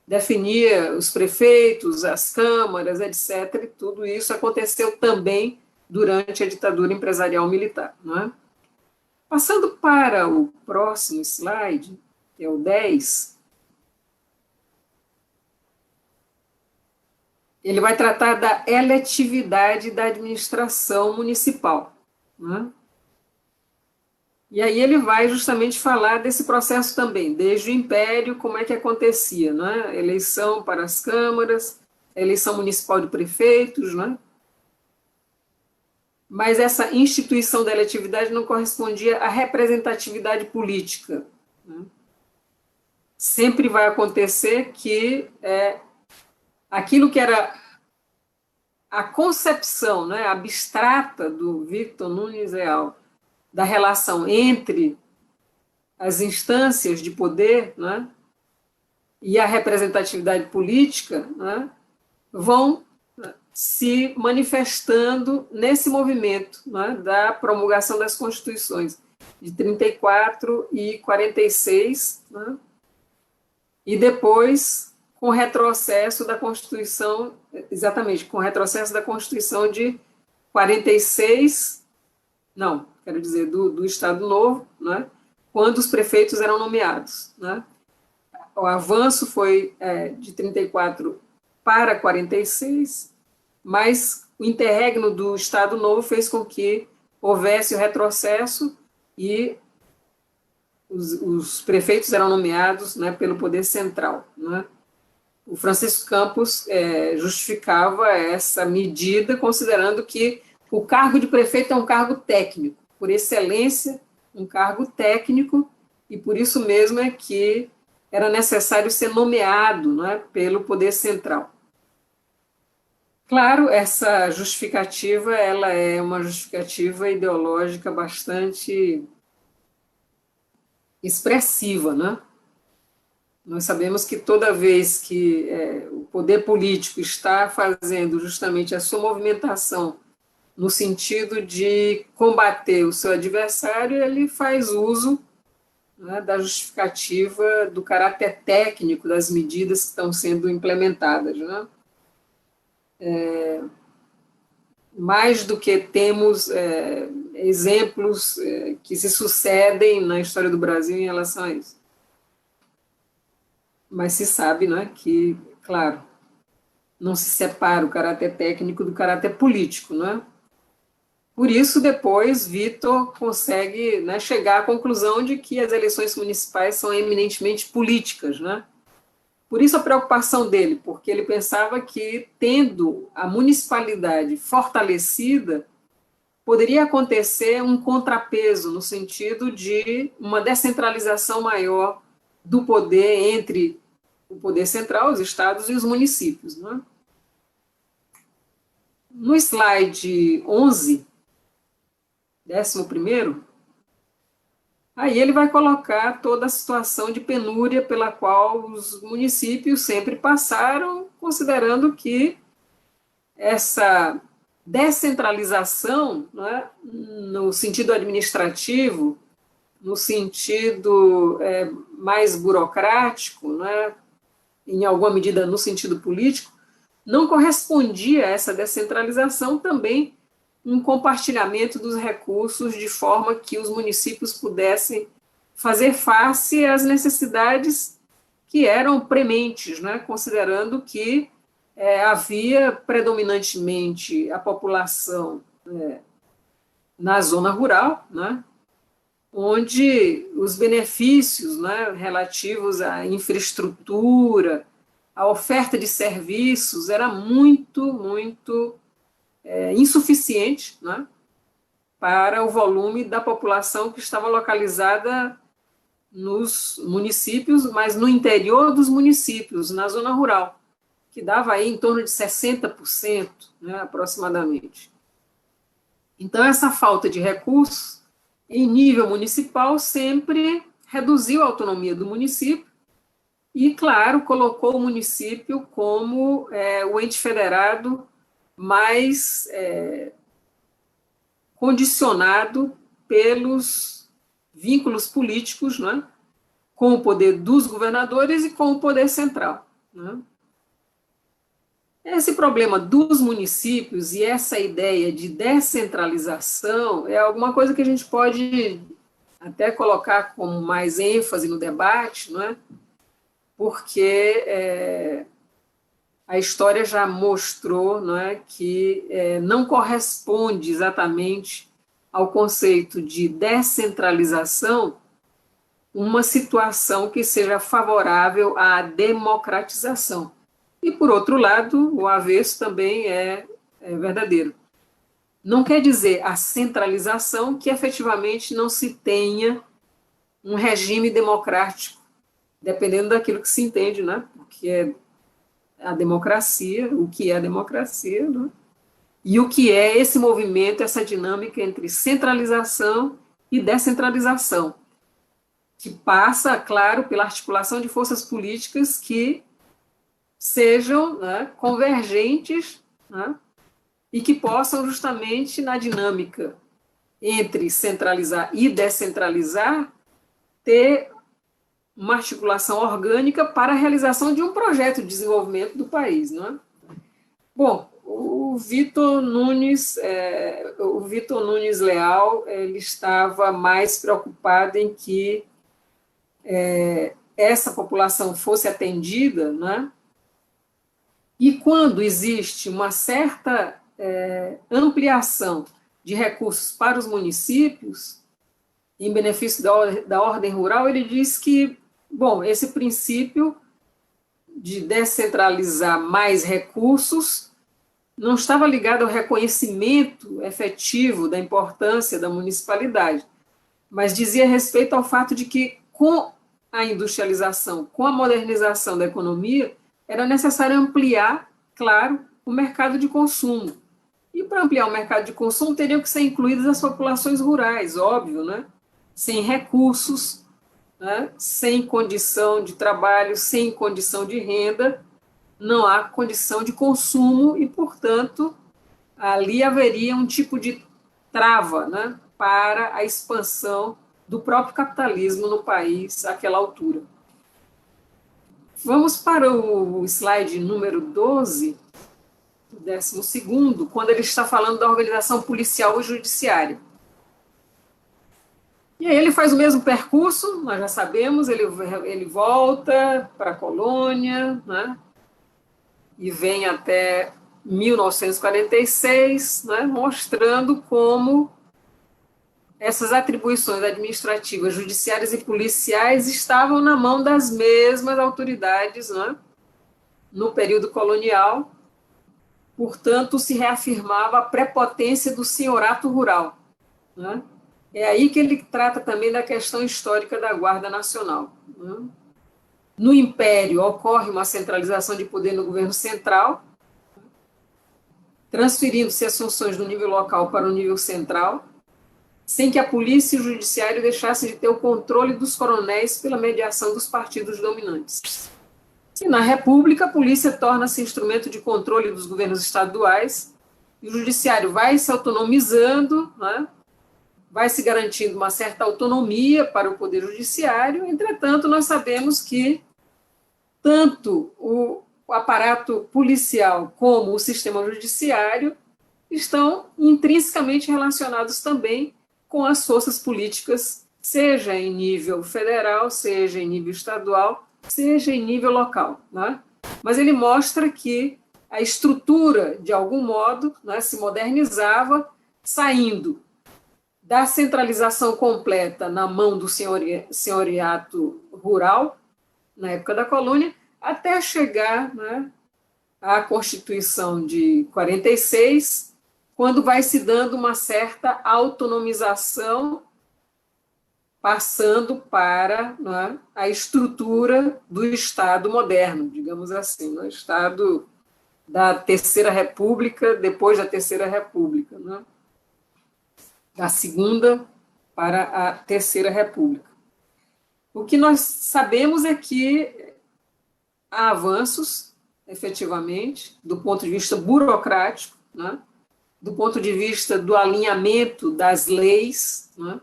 definia os prefeitos, as câmaras, etc. E tudo isso aconteceu também durante a ditadura empresarial militar, não é? Passando para o próximo slide, que é o 10, ele vai tratar da eletividade da administração municipal, não é? E aí ele vai justamente falar desse processo também, desde o Império, como é que acontecia, não é? Eleição para as câmaras, eleição municipal de prefeitos, não é? Mas essa instituição da eletividade não correspondia à representatividade política, né? Sempre vai acontecer que aquilo que era a concepção, né, abstrata do Victor Nunes Leal, da relação entre as instâncias de poder, né, e a representatividade política, né, vão se manifestando nesse movimento, né, da promulgação das constituições de 34 e 46, né, e depois com o retrocesso da Constituição, exatamente, com o retrocesso da Constituição de 46, não, quero dizer, do Estado Novo, né, quando os prefeitos eram nomeados, né. O avanço foi de 34 para 46, mas o interregno do Estado Novo fez com que houvesse o retrocesso e os prefeitos eram nomeados, né, pelo poder central, né? O Francisco Campos justificava essa medida considerando que o cargo de prefeito é um cargo técnico, por excelência, um cargo técnico, e por isso mesmo é que era necessário ser nomeado, não é, pelo poder central. Claro, essa justificativa ela é uma justificativa ideológica bastante expressiva, né? Nós sabemos que toda vez que o poder político está fazendo justamente a sua movimentação no sentido de combater o seu adversário, ele faz uso, né, da justificativa do caráter técnico das medidas que estão sendo implementadas, né? Mais do que temos exemplos que se sucedem na história do Brasil em relação a isso. Mas se sabe, né, que, claro, não se separa o caráter técnico do caráter político, né? Por isso, depois, Vitor consegue, né, chegar à conclusão de que as eleições municipais são eminentemente políticas, né? Por isso a preocupação dele, porque ele pensava que, tendo a municipalidade fortalecida, poderia acontecer um contrapeso, no sentido de uma descentralização maior do poder entre o poder central, os estados e os municípios, né? No slide 11, 11º, aí ele vai colocar toda a situação de penúria pela qual os municípios sempre passaram, considerando que essa descentralização, né, no sentido administrativo, no sentido mais burocrático, né, em alguma medida no sentido político, não correspondia a essa descentralização também um compartilhamento dos recursos de forma que os municípios pudessem fazer face às necessidades que eram prementes, né, considerando que havia predominantemente a população na zona rural, né, onde os benefícios, né, relativos à infraestrutura, à oferta de serviços, era muito insuficiente, né, para o volume da população que estava localizada nos municípios, mas no interior dos municípios, na zona rural, que dava aí em torno de 60%, né, aproximadamente. Então, essa falta de recursos, em nível municipal, sempre reduziu a autonomia do município e, claro, colocou o município como o ente federado mais condicionado pelos vínculos políticos, né, com o poder dos governadores e com o poder central, né. Esse problema dos municípios e essa ideia de descentralização é alguma coisa que a gente pode até colocar com mais ênfase no debate, não é? Porque a história já mostrou, não é, que não corresponde exatamente ao conceito de descentralização uma situação que seja favorável à democratização. E, por outro lado, o avesso também é verdadeiro. Não quer dizer a centralização que efetivamente não se tenha um regime democrático, dependendo daquilo que se entende, né? Porque é a democracia, o que é a democracia, né? E o que é esse movimento, essa dinâmica entre centralização e descentralização, que passa, claro, pela articulação de forças políticas que sejam, né, convergentes, né, e que possam justamente na dinâmica entre centralizar e descentralizar ter uma articulação orgânica para a realização de um projeto de desenvolvimento do país, não é? Bom, o Vitor Nunes Leal, ele estava mais preocupado em que essa população fosse atendida, né? E quando existe uma certa ampliação de recursos para os municípios, em benefício da ordem rural, ele diz que, bom, esse princípio de descentralizar mais recursos não estava ligado ao reconhecimento efetivo da importância da municipalidade, mas dizia respeito ao fato de que, com a industrialização com a modernização da economia, era necessário ampliar, claro, o mercado de consumo. E para ampliar o mercado de consumo, teriam que ser incluídas as populações rurais, óbvio, né? Sem recursos, né? Sem condição de trabalho, sem condição de renda, não há condição de consumo e, portanto, ali haveria um tipo de trava, né, para a expansão do próprio capitalismo no país àquela altura. Vamos para o slide número 12, o 12º, quando ele está falando da organização policial e judiciária. E aí ele faz o mesmo percurso, nós já sabemos, ele volta para a colônia, né, e vem até 1946, né, mostrando como essas atribuições administrativas, judiciárias e policiais estavam na mão das mesmas autoridades, né, no período colonial. Portanto, se reafirmava a prepotência do senhorato rural, né? É aí que ele trata também da questão histórica da Guarda Nacional, né? No Império, ocorre uma centralização de poder no governo central, transferindo-se as funções do nível local para o nível central, sem que a polícia e o judiciário deixassem de ter o controle dos coronéis pela mediação dos partidos dominantes. E na República, a polícia torna-se instrumento de controle dos governos estaduais, e o judiciário vai se autonomizando, né? Vai se garantindo uma certa autonomia para o poder judiciário. Entretanto, nós sabemos que tanto o aparato policial como o sistema judiciário estão intrinsecamente relacionados também com as forças políticas, seja em nível federal, seja em nível estadual, seja em nível local, né? Mas ele mostra que a estrutura, de algum modo, né, se modernizava, saindo da centralização completa na mão do senhoriato rural, na época da colônia, até chegar, né, à Constituição de 46, quando vai se dando uma certa autonomização, passando para, né, a estrutura do Estado moderno, digamos assim, no Estado da Terceira República, depois da Terceira República, né? Da Segunda para a Terceira República. O que nós sabemos é que há avanços, efetivamente, do ponto de vista burocrático, né? Do ponto de vista do alinhamento das leis, né?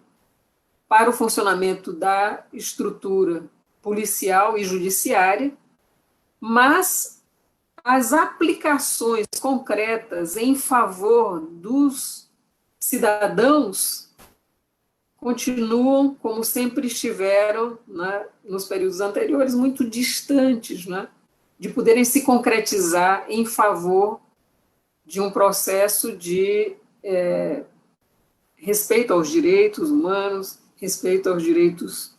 Para o funcionamento da estrutura policial e judiciária, mas as aplicações concretas em favor dos cidadãos continuam, como sempre estiveram, né, nos períodos anteriores, muito distantes, né, de poderem se concretizar em favor de um processo de respeito aos direitos humanos, respeito aos direitos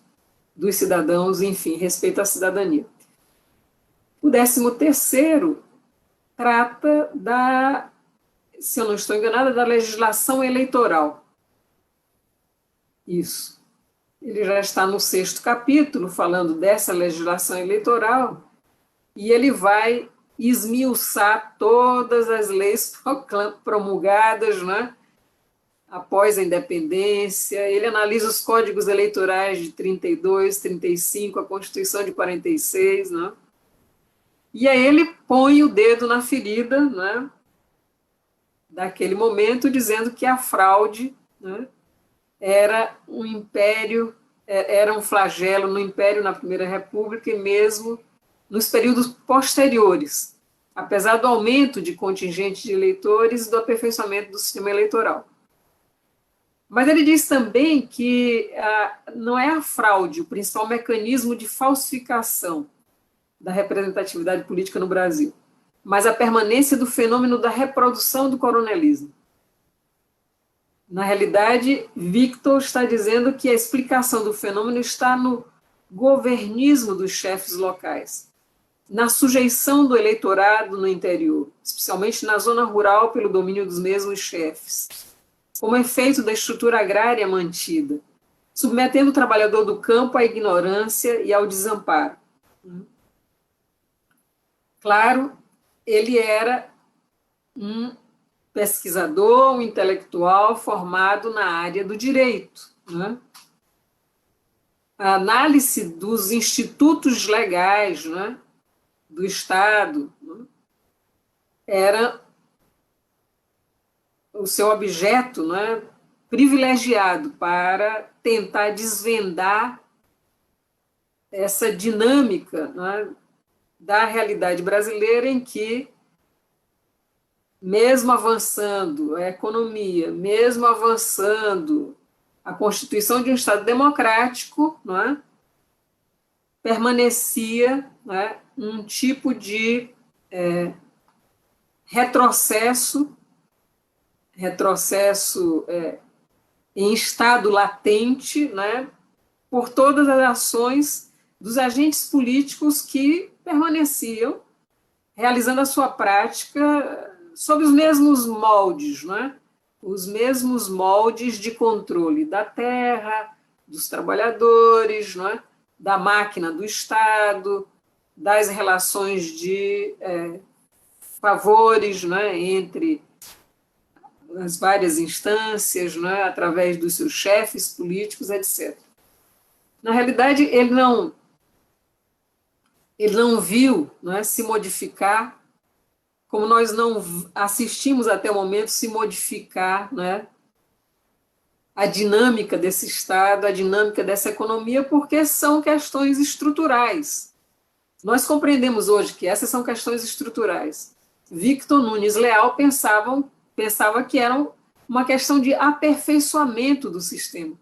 dos cidadãos, enfim, respeito à cidadania. O 13º trata da, se eu não estou enganada, da legislação eleitoral. Isso. Ele já está no 6º capítulo, falando dessa legislação eleitoral, e ele vai esmiuçar todas as leis promulgadas, né, após a independência. Ele analisa os códigos eleitorais de 32, 35, a Constituição de 46, né? E aí ele põe o dedo na ferida, né, daquele momento, dizendo que a fraude, né, era um império, era um flagelo no Império, na Primeira República, e mesmo nos períodos posteriores, apesar do aumento de contingente de eleitores e do aperfeiçoamento do sistema eleitoral. Mas ele diz também que não é a fraude o principal mecanismo de falsificação da representatividade política no Brasil, mas a permanência do fenômeno da reprodução do coronelismo. Na realidade, Victor está dizendo que a explicação do fenômeno está no governismo dos chefes locais, na sujeição do eleitorado no interior, especialmente na zona rural, pelo domínio dos mesmos chefes, como efeito da estrutura agrária mantida, submetendo o trabalhador do campo à ignorância e ao desamparo. Claro, ele era um pesquisador, um intelectual formado na área do direito, né? A análise dos institutos legais, né, do Estado, né, era o seu objeto, né, privilegiado para tentar desvendar essa dinâmica, né, da realidade brasileira em que, mesmo avançando a economia, mesmo avançando a constituição de um Estado democrático, não é, permanecia, não é, um tipo de retrocesso em estado latente, né, por todas as ações dos agentes políticos que permaneciam realizando a sua prática sob os mesmos moldes, né? Os mesmos moldes de controle da terra, dos trabalhadores, né? Da máquina do Estado, das relações de favores, né? Entre as várias instâncias, né? Através dos seus chefes políticos, etc. Na realidade, ele não viu, né, se modificar, como nós não assistimos até o momento se modificar, né, a dinâmica desse Estado, a dinâmica dessa economia, porque são questões estruturais. Nós compreendemos hoje que essas são questões estruturais. Victor Nunes Leal pensava que era uma questão de aperfeiçoamento do sistema,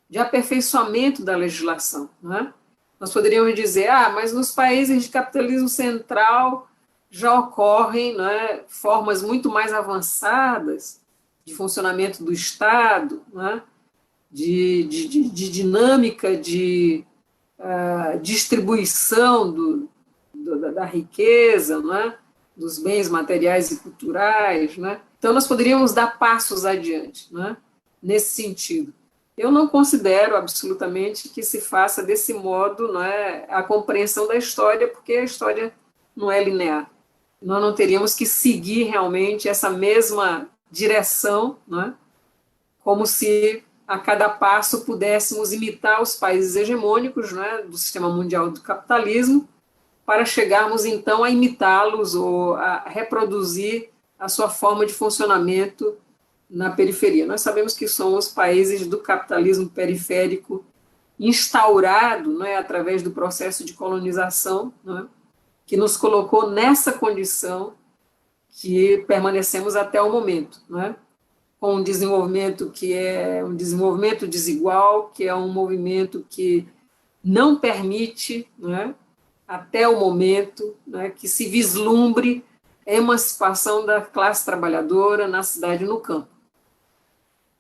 de aperfeiçoamento da legislação, não é? Nós poderíamos dizer, mas nos países de capitalismo central já ocorrem, né, formas muito mais avançadas de funcionamento do Estado, né, de dinâmica de distribuição da riqueza, né, dos bens materiais e culturais. Né? Então, nós poderíamos dar passos adiante, né, nesse sentido. Eu não considero absolutamente que se faça desse modo, né, a compreensão da história, porque a história não é linear. Nós não teríamos que seguir realmente essa mesma direção, né, como se a cada passo pudéssemos imitar os países hegemônicos, né, do sistema mundial do capitalismo, para chegarmos então a imitá-los ou a reproduzir a sua forma de funcionamento na periferia. Nós sabemos que são os países do capitalismo periférico instaurado, né, através do processo de colonização, né, que nos colocou nessa condição que permanecemos até o momento, né, com um desenvolvimento que é um desenvolvimento desigual, que é um movimento que não permite, né, até o momento, né, que se vislumbre a emancipação da classe trabalhadora na cidade e no campo.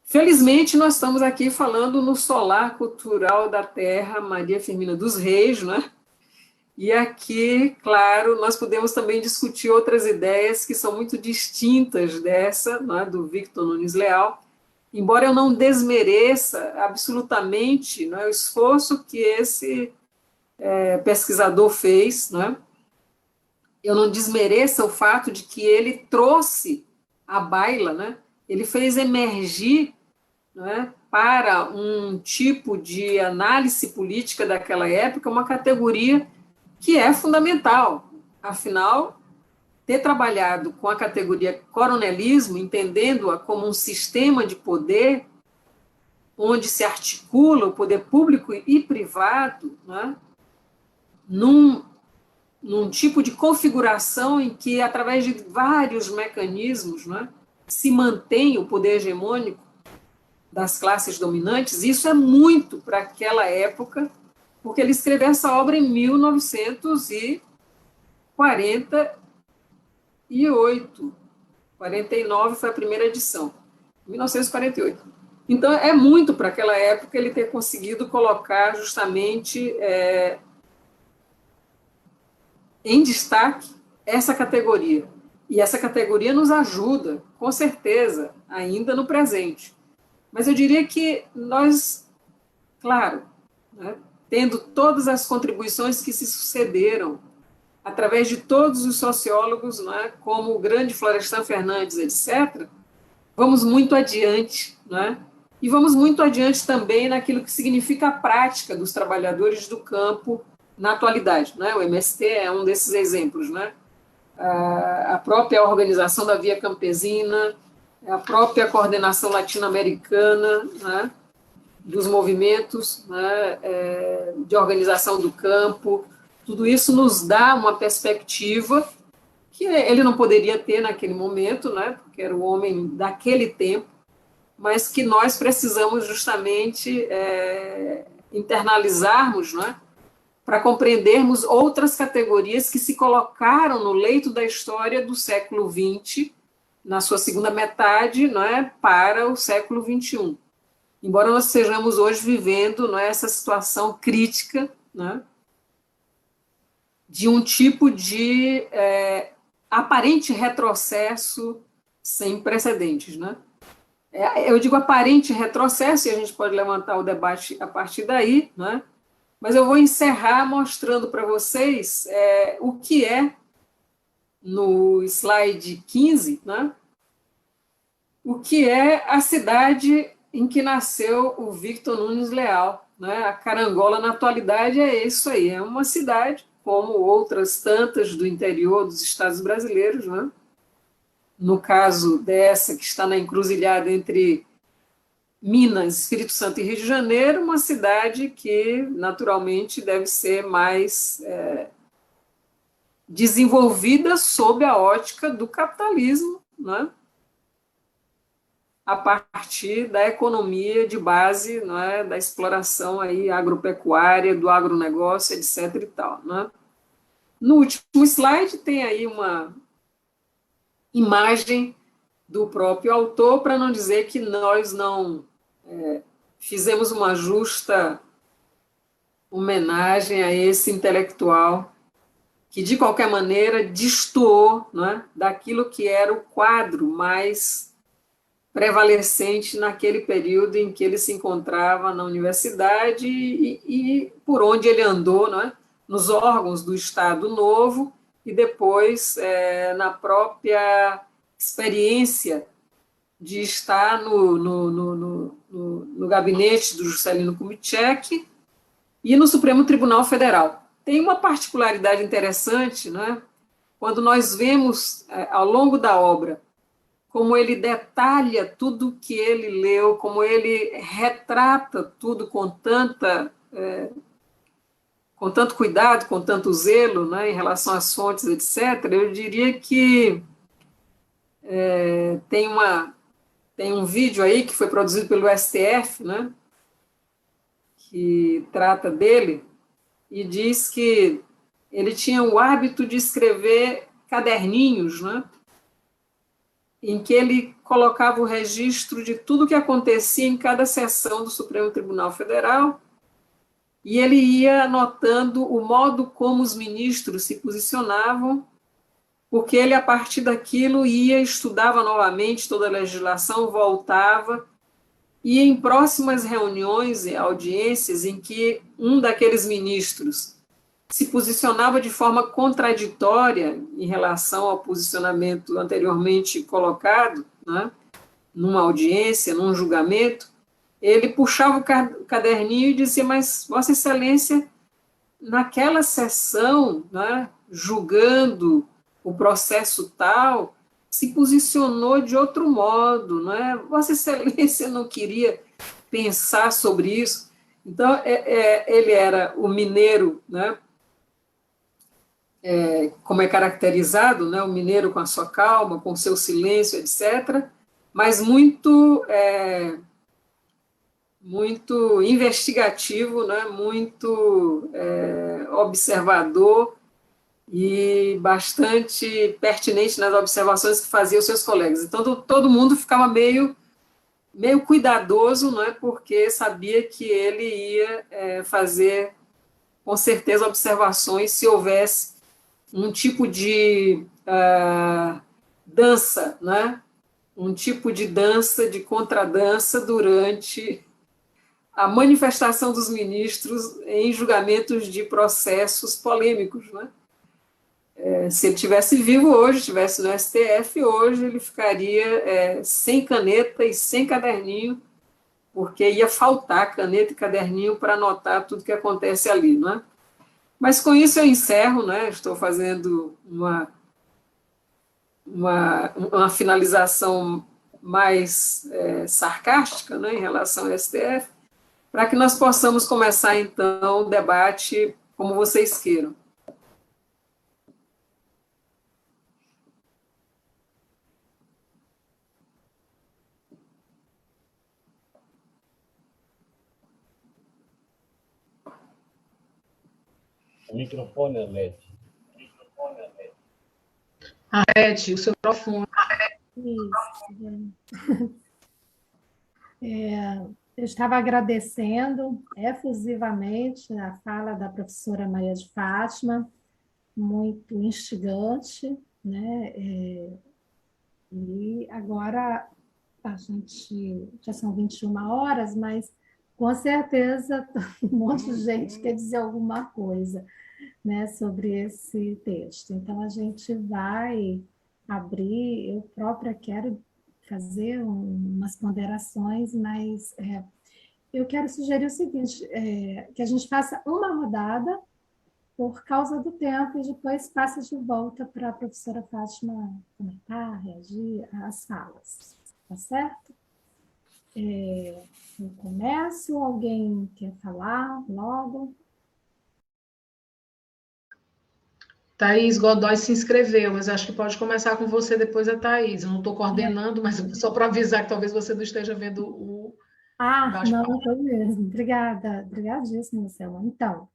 Felizmente, nós estamos aqui falando no Solar Cultural da Terra Maria Firmina dos Reis, né? E aqui, claro, nós podemos também discutir outras ideias que são muito distintas dessa, né, do Victor Nunes Leal, embora eu não desmereça absolutamente, né, o esforço que esse pesquisador fez, né? Eu não desmereça o fato de que ele trouxe à baila, né? Ele fez emergir, né, para um tipo de análise política daquela época, uma categoria que é fundamental. Afinal, ter trabalhado com a categoria coronelismo, entendendo-a como um sistema de poder, onde se articula o poder público e privado, né, num tipo de configuração em que, através de vários mecanismos, né, se mantém o poder hegemônico das classes dominantes. Isso é muito para aquela época, porque ele escreveu essa obra em 1948. 49 foi a primeira edição, 1948. Então, é muito para aquela época ele ter conseguido colocar justamente em destaque essa categoria. E essa categoria nos ajuda, com certeza, ainda no presente. Mas eu diria que nós claro, né, tendo todas as contribuições que se sucederam através de todos os sociólogos, né, como o grande Florestan Fernandes, etc., vamos muito adiante, né? E vamos muito adiante também naquilo que significa a prática dos trabalhadores do campo na atualidade, né? O MST é um desses exemplos, né? A própria organização da Via Campesina, a própria coordenação latino-americana, né? Dos movimentos, né? De organização do campo, tudo isso nos dá uma perspectiva que ele não poderia ter naquele momento, né? Porque era o homem daquele tempo, mas que nós precisamos justamente internalizarmos, né, para compreendermos outras categorias que se colocaram no leito da história do século XX, na sua segunda metade, né, para o século XXI. Embora nós estejamos hoje vivendo, né, essa situação crítica, né, de um tipo de aparente retrocesso sem precedentes, né? Eu digo aparente retrocesso, e a gente pode levantar o debate a partir daí, né? Mas eu vou encerrar mostrando para vocês o que é, no slide 15, né? O que é a cidade em que nasceu o Victor Nunes Leal, né? A Carangola, na atualidade, é isso aí, é uma cidade, como outras tantas do interior dos estados brasileiros, né? No caso dessa, que está na encruzilhada entre Minas, Espírito Santo e Rio de Janeiro, uma cidade que, naturalmente, deve ser mais desenvolvida sob a ótica do capitalismo, né? A partir da economia de base, né? Da exploração aí agropecuária, do agronegócio, etc. e tal, né? No último slide tem aí uma imagem do próprio autor, para não dizer que nós não fizemos uma justa homenagem a esse intelectual que, de qualquer maneira, destoou, né, daquilo que era o quadro mais prevalecente naquele período em que ele se encontrava na universidade e por onde ele andou, né, nos órgãos do Estado Novo e depois na própria experiência de estar no gabinete do Juscelino Kubitschek e no Supremo Tribunal Federal. Tem uma particularidade interessante, né? Quando nós vemos, ao longo da obra, como ele detalha tudo o que ele leu, como ele retrata tudo com tanto cuidado, com tanto zelo, né, em relação às fontes, etc., eu diria que tem um vídeo aí que foi produzido pelo STF, né, que trata dele, e diz que ele tinha o hábito de escrever caderninhos, né, em que ele colocava o registro de tudo que acontecia em cada sessão do Supremo Tribunal Federal, e ele ia anotando o modo como os ministros se posicionavam, porque ele, a partir daquilo, estudava novamente toda a legislação, voltava, e em próximas reuniões e audiências em que um daqueles ministros se posicionava de forma contraditória em relação ao posicionamento anteriormente colocado, né, numa audiência, num julgamento, ele puxava o caderninho e dizia, mas Vossa Excelência, naquela sessão, né, julgando o processo tal, se posicionou de outro modo, não é? Vossa Excelência não queria pensar sobre isso. Então, ele era o mineiro, né? Como é caracterizado, né? O mineiro com a sua calma, com o seu silêncio, etc., mas muito investigativo, né? Muito observador, e bastante pertinente nas observações que fazia os seus colegas. Então, todo mundo ficava meio cuidadoso, não é? Porque sabia que ele ia fazer, com certeza, observações se houvesse um tipo de dança, né? Um tipo de dança, de contradança durante a manifestação dos ministros em julgamentos de processos polêmicos, né? Se ele estivesse vivo hoje, estivesse no STF hoje, ele ficaria sem caneta e sem caderninho, porque ia faltar caneta e caderninho para anotar tudo que acontece ali, não é? Mas com isso eu encerro, né? Estou fazendo uma finalização mais sarcástica, né, em relação ao STF, para que nós possamos começar, então, o debate como vocês queiram. O microfone é LED. Arete, o seu microfone. Isso. Eu estava agradecendo efusivamente a fala da professora Maria de Fátima, muito instigante, né? E agora a gente já são 21 horas, mas com certeza um monte de gente quer dizer alguma coisa, né, sobre esse texto. Então a gente vai abrir, eu própria quero fazer umas ponderações, mas eu quero sugerir o seguinte, que a gente faça uma rodada por causa do tempo e depois passa de volta para a professora Fátima comentar, reagir às falas, tá certo? Eu começo, alguém quer falar logo? Thaís Godoy se inscreveu, mas acho que pode começar com você depois a Thaís. Eu não estou coordenando, mas só para avisar que talvez você não esteja vendo o Não, não estou mesmo. Obrigada, obrigadíssima, Marcela. Então,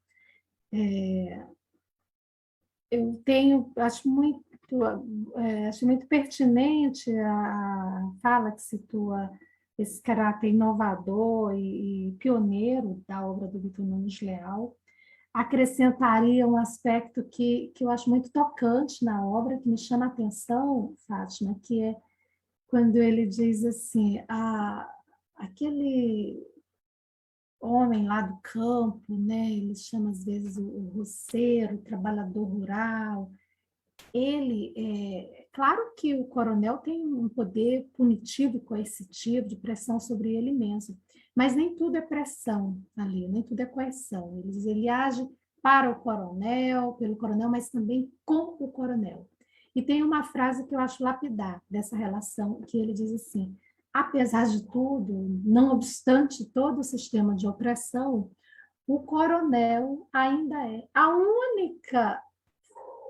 eu acho muito pertinente a fala que situa esse caráter inovador e pioneiro da obra do Vitor Nunes Leal. Acrescentaria um aspecto que eu acho muito tocante na obra, que me chama a atenção, Fátima, que é quando ele diz assim, aquele homem lá do campo, né? Ele chama às vezes o roceiro, o trabalhador rural. Claro que o coronel tem um poder punitivo e coercitivo de pressão sobre ele imenso, mas nem tudo é pressão ali, nem tudo é coerção. Ele age para o coronel, pelo coronel, mas também com o coronel. E tem uma frase que eu acho lapidar dessa relação, que ele diz assim: apesar de tudo, não obstante todo o sistema de opressão, o coronel ainda é a única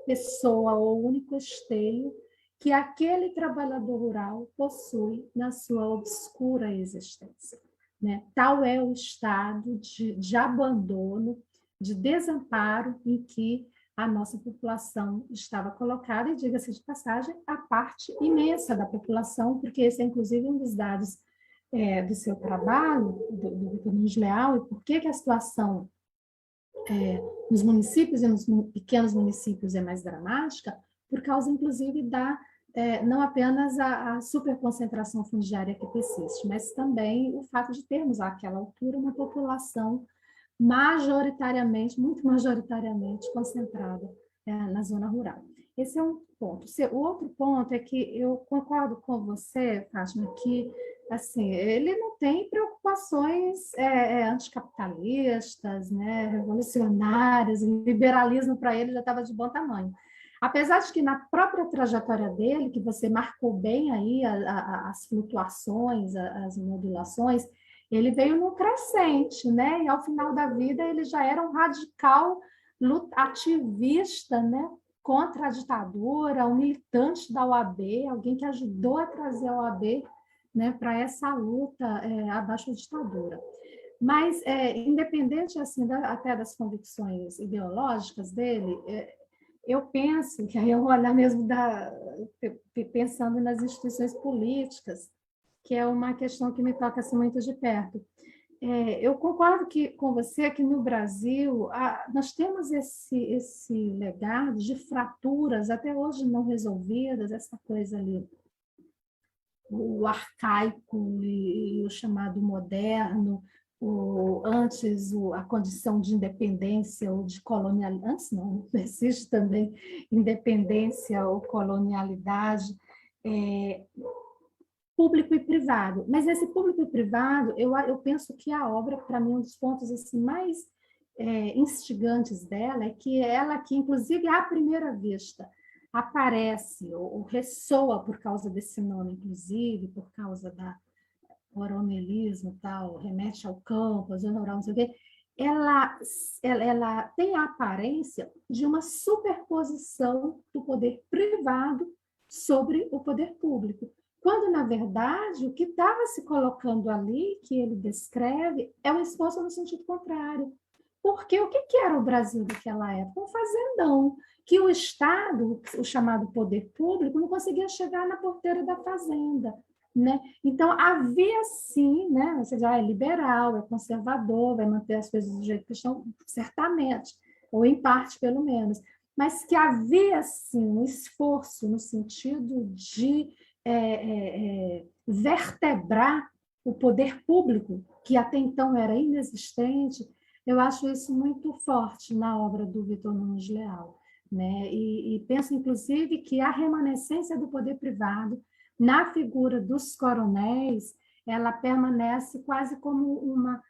pessoa ou único esteio que aquele trabalhador rural possui na sua obscura existência. Né? Tal é o estado de abandono, de desamparo em que a nossa população estava colocada, e diga-se de passagem, a parte imensa da população, porque esse é inclusive um dos dados do seu trabalho, do Vitor Nunes Leal, e por que a situação nos municípios e nos pequenos municípios é mais dramática, por causa, inclusive, não apenas a superconcentração fundiária que persiste, mas também o fato de termos, àquela altura, uma população muito majoritariamente concentrada na zona rural. Esse é um ponto. O outro ponto é que eu concordo com você, Fátima, que assim, ele não tem preocupações anticapitalistas, né, revolucionárias, o liberalismo para ele já estava de bom tamanho. Apesar de que na própria trajetória dele, que você marcou bem aí as flutuações, as modulações, ele veio no crescente, né? E ao final da vida ele já era um radical ativista, né? Contra a ditadura, um militante da OAB, alguém que ajudou a trazer a OAB, né, para essa luta abaixo da ditadura. Mas, independente assim, até das convicções ideológicas dele, eu penso que aí eu vou olhar mesmo pensando nas instituições políticas, que é uma questão que me toca assim, muito de perto. Eu concordo com você que no Brasil nós temos esse legado de fraturas até hoje não resolvidas, essa coisa ali, o arcaico e o chamado moderno, a condição de independência ou de colonialidade, antes não existe também independência ou colonialidade, público e privado. Mas nesse público e privado, eu penso que a obra, para mim, um dos pontos assim, mais instigantes dela é que ela, que inclusive à primeira vista, aparece ou ressoa por causa desse nome, inclusive, por causa da coronelismo e tal, remete ao campo, à zona rural, não sei o quê, ela tem a aparência de uma superposição do poder privado sobre o poder público, quando, na verdade, o que estava se colocando ali, que ele descreve, é um esforço no sentido contrário. Porque o que era o Brasil daquela época? Um fazendão, que o Estado, o chamado poder público, não conseguia chegar na porteira da fazenda. Né? Então, havia sim, né? Você já é liberal, é conservador, vai manter as coisas do jeito que estão, certamente, ou em parte, pelo menos, mas que havia sim um esforço no sentido de vertebrar o poder público, que até então era inexistente. Eu acho isso muito forte na obra do Vitor Nunes Leal, né? E penso, inclusive, que a remanescência do poder privado na figura dos coronéis, ela permanece quase como uma,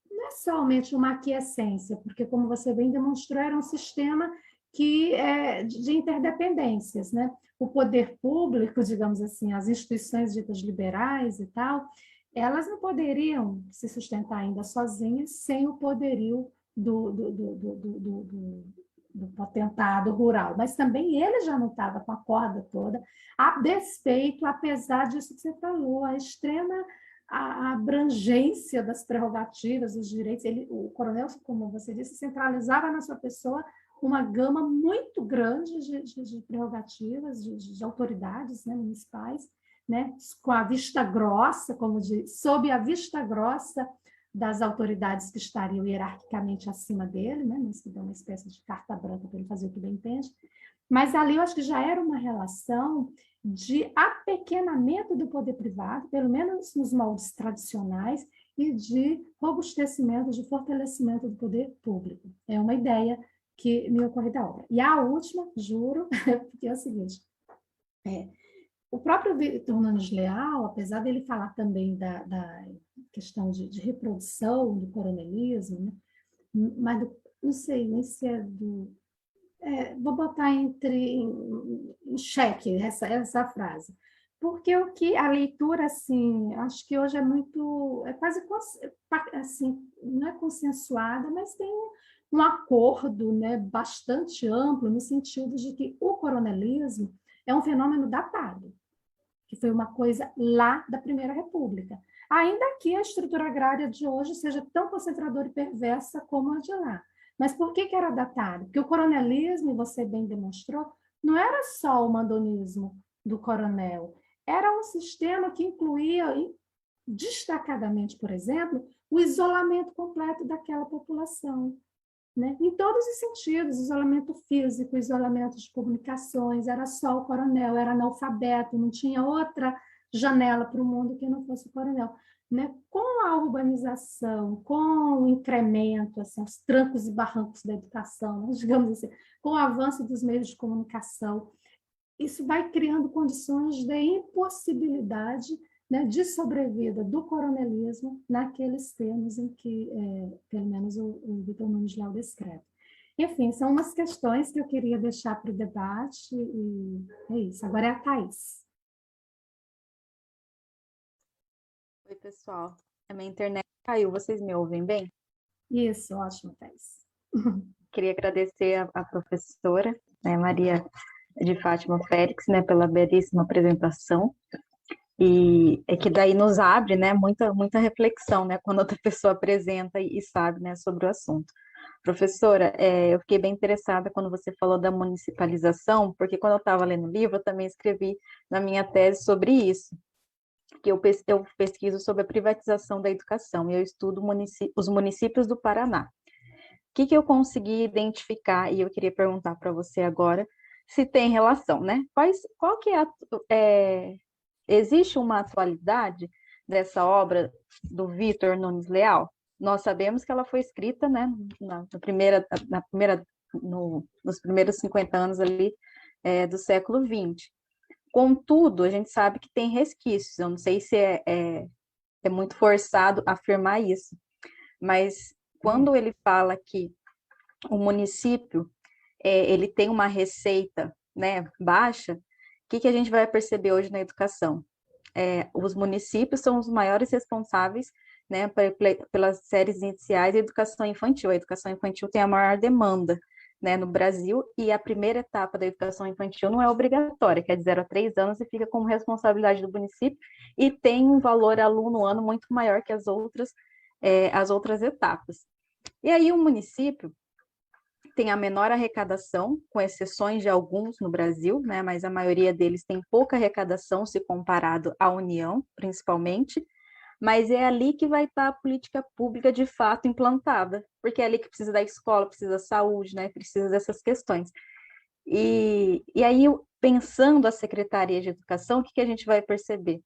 não é somente uma aquiescência, porque, como você bem demonstrou, era um sistema de interdependências, né? O poder público, digamos assim, as instituições ditas liberais e tal, elas não poderiam se sustentar ainda sozinhas sem o poderio do potentado rural, mas também ele já não estava com a corda toda, a despeito, apesar disso que você falou, a extrema abrangência das prerrogativas, dos direitos. O coronel, como você disse, centralizava na sua pessoa uma gama muito grande de prerrogativas, de autoridades, né, municipais, né, com a vista grossa, como diz, sob a vista grossa das autoridades que estariam hierarquicamente acima dele, né, mas que dão uma espécie de carta branca para ele fazer o que bem entende. Mas ali eu acho que já era uma relação de apequenamento do poder privado, pelo menos nos moldes tradicionais, e de robustecimento, de fortalecimento do poder público. É uma ideia que me ocorre da obra. E a última, juro, porque é o seguinte, o próprio Vitor Nunes Leal, apesar dele falar também da questão de reprodução do coronelismo, né, mas não sei nem se é do... vou botar em xeque essa frase, porque o que a leitura, assim, acho que hoje é muito, quase assim, não é consensuada, mas tem um acordo, né, bastante amplo no sentido de que o coronelismo é um fenômeno datado, que foi uma coisa lá da Primeira República. Ainda que a estrutura agrária de hoje seja tão concentradora e perversa como a de lá. Mas por que era datado? Porque o coronelismo, você bem demonstrou, não era só o mandonismo do coronel, era um sistema que incluía, destacadamente, por exemplo, o isolamento completo daquela população. Né? Em todos os sentidos, isolamento físico, isolamento de comunicações, era só o coronel, era analfabeto, não tinha outra janela para o mundo que não fosse o coronel. Né? Com a urbanização, com o incremento, assim, os trancos e barrancos da educação, né? Digamos assim, com o avanço dos meios de comunicação, isso vai criando condições de impossibilidade, né, de sobrevida do coronelismo naqueles termos em que, pelo menos, o Vitor Nunes Leal descreve. Enfim, são umas questões que eu queria deixar para o debate, e é isso. Agora é a Thaís. Oi, pessoal. A minha internet caiu, vocês me ouvem bem? Isso, ótimo, Thaís. Queria agradecer a professora, né, Maria de Fátima Félix, né, pela belíssima apresentação. E é que daí nos abre, né, muita reflexão, né, quando outra pessoa apresenta e sabe, né, sobre o assunto. Professora, eu fiquei bem interessada quando você falou da municipalização, porque quando eu estava lendo o livro, eu também escrevi na minha tese sobre isso, que eu pesquiso sobre a privatização da educação, e eu estudo os municípios do Paraná. O que eu consegui identificar, e eu queria perguntar para você agora, se tem relação, né? Qual que existe uma atualidade dessa obra do Vitor Nunes Leal? nós sabemos que ela foi escrita, né, nos primeiros 50 anos ali do século XX. Contudo, a gente sabe que tem resquícios, eu não sei se é muito forçado afirmar isso, mas quando ele fala que o município ele tem uma receita, né, baixa, o que a gente vai perceber hoje na educação? Os municípios são os maiores responsáveis, né, pelas séries iniciais da educação infantil. A educação infantil tem a maior demanda, né, no Brasil, e a primeira etapa da educação infantil não é obrigatória, que é de 0 a 3 anos e fica como responsabilidade do município, e tem um valor aluno-ano muito maior que as outras etapas. E aí o município tem a menor arrecadação, com exceções de alguns no Brasil, né, mas a maioria deles tem pouca arrecadação se comparado à União, principalmente, mas é ali que vai estar a política pública de fato implantada, porque é ali que precisa da escola, precisa da saúde, né, precisa dessas questões. E aí, pensando a Secretaria de Educação, o que a gente vai perceber?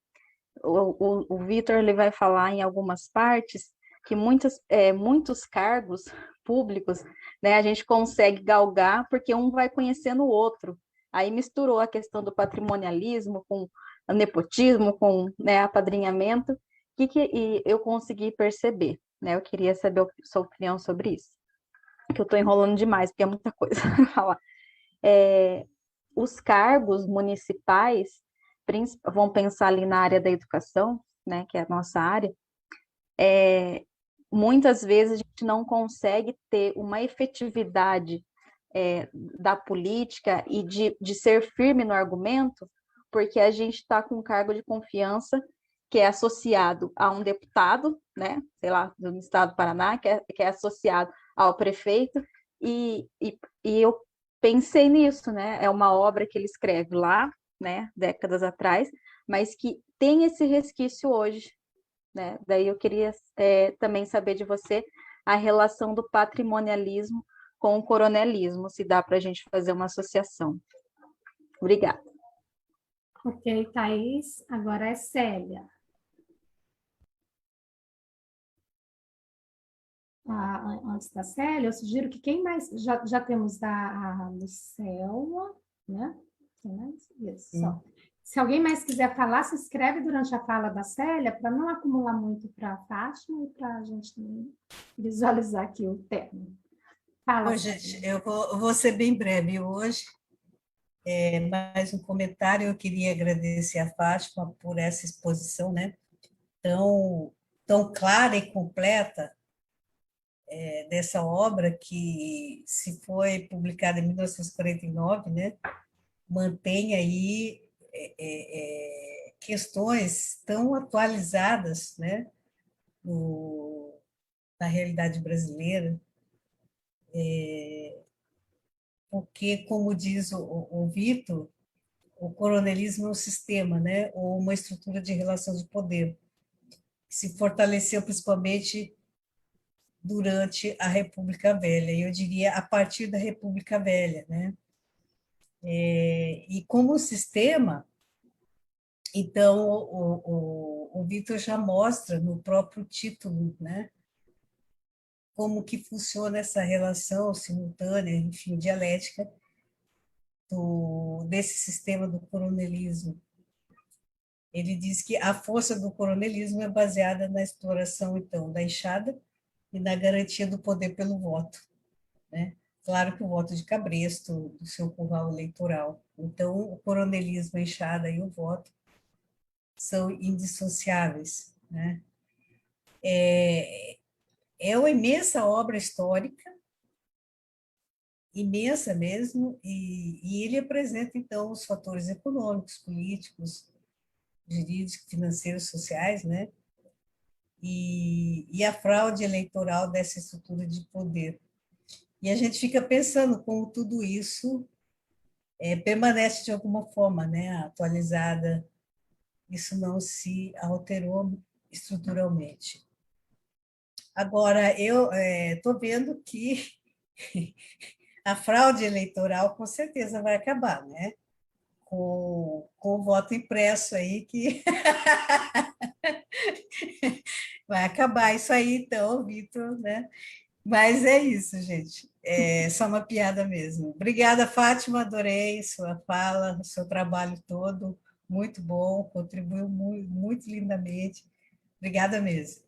O Vitor ele vai falar em algumas partes que muitos cargos públicos, né, a gente consegue galgar porque um vai conhecendo o outro. Aí misturou a questão do patrimonialismo com o nepotismo, com, né, apadrinhamento, e eu consegui perceber, né? Eu queria saber a sua opinião sobre isso, que eu estou enrolando demais, porque é muita coisa para falar. Os cargos municipais, vamos pensar ali na área da educação, né, que é a nossa área, muitas vezes a gente não consegue ter uma efetividade da política e de ser firme no argumento, porque a gente está com um cargo de confiança que é associado a um deputado, né, sei lá, do estado do Paraná, que é associado ao prefeito, e eu pensei nisso, né, é uma obra que ele escreve lá, né, décadas atrás, mas que tem esse resquício hoje, né, daí eu queria também saber de você a relação do patrimonialismo com o coronelismo, se dá para a gente fazer uma associação. Obrigada. Ok, Thaís. Agora é Célia. Antes da Célia, eu sugiro que quem mais... Já temos a Lucelma, né? Quem mais? Isso, só. Se alguém mais quiser falar, se inscreve durante a fala da Célia, para não acumular muito para a Fátima e para a gente visualizar aqui o tema. Fala, gente, eu vou ser bem breve hoje. Mais um comentário, eu queria agradecer a Fátima por essa exposição, né, tão clara e completa dessa obra que, se foi publicada em 1949, né, mantém aí questões tão atualizadas, né, na realidade brasileira, porque, como diz o Vitor, o coronelismo é um sistema, né, ou uma estrutura de relação de poder, que se fortaleceu principalmente durante a República Velha, e eu diria a partir da República Velha, né? E como sistema, então, o Vitor já mostra no próprio título, né, como que funciona essa relação simultânea, enfim, dialética, desse sistema do coronelismo. Ele diz que a força do coronelismo é baseada na exploração, então, da enxada e na garantia do poder pelo voto, né? Claro que o voto de cabresto, do seu curral eleitoral. Então, o coronelismo, a enxada e o voto são indissociáveis, né? É uma imensa obra histórica, imensa mesmo, e ele apresenta, então, os fatores econômicos, políticos, jurídicos, financeiros, sociais, né? E a fraude eleitoral dessa estrutura de poder. E a gente fica pensando como tudo isso permanece de alguma forma, né, atualizada, isso não se alterou estruturalmente. Agora, eu estou vendo que a fraude eleitoral com certeza vai acabar, né? com o voto impresso aí, que vai acabar isso aí, então, Vitor, né? Mas é isso, gente. É só uma piada mesmo. Obrigada, Fátima, adorei sua fala, o seu trabalho todo, muito bom, contribuiu muito, muito lindamente. Obrigada mesmo.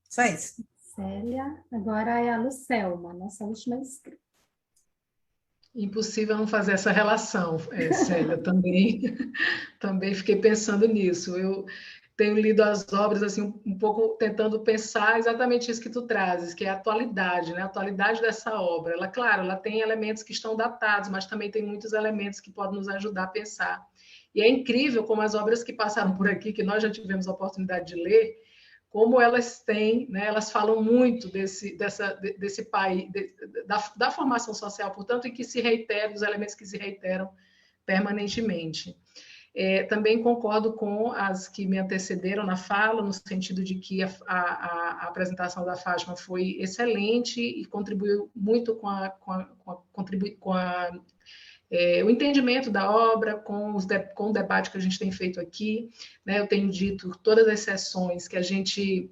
Só isso. Célia, agora é a Lucelma, nossa última inscrita. Impossível não fazer essa relação, Célia, também fiquei pensando nisso. Eu tenho lido as obras assim um pouco tentando pensar exatamente isso que tu trazes, que é a atualidade, né? A atualidade dessa obra. Ela, claro, ela tem elementos que estão datados, mas também tem muitos elementos que podem nos ajudar a pensar. E é incrível como as obras que passaram por aqui, que nós já tivemos a oportunidade de ler, como elas têm, né, elas falam muito desse país, da formação social, portanto, e que se reiteram, os elementos que se reiteram permanentemente. Também concordo com as que me antecederam na fala, no sentido de que a apresentação da Fátima foi excelente e contribuiu muito com o entendimento da obra, com o debate que a gente tem feito aqui. Né? Eu tenho dito todas as sessões que a gente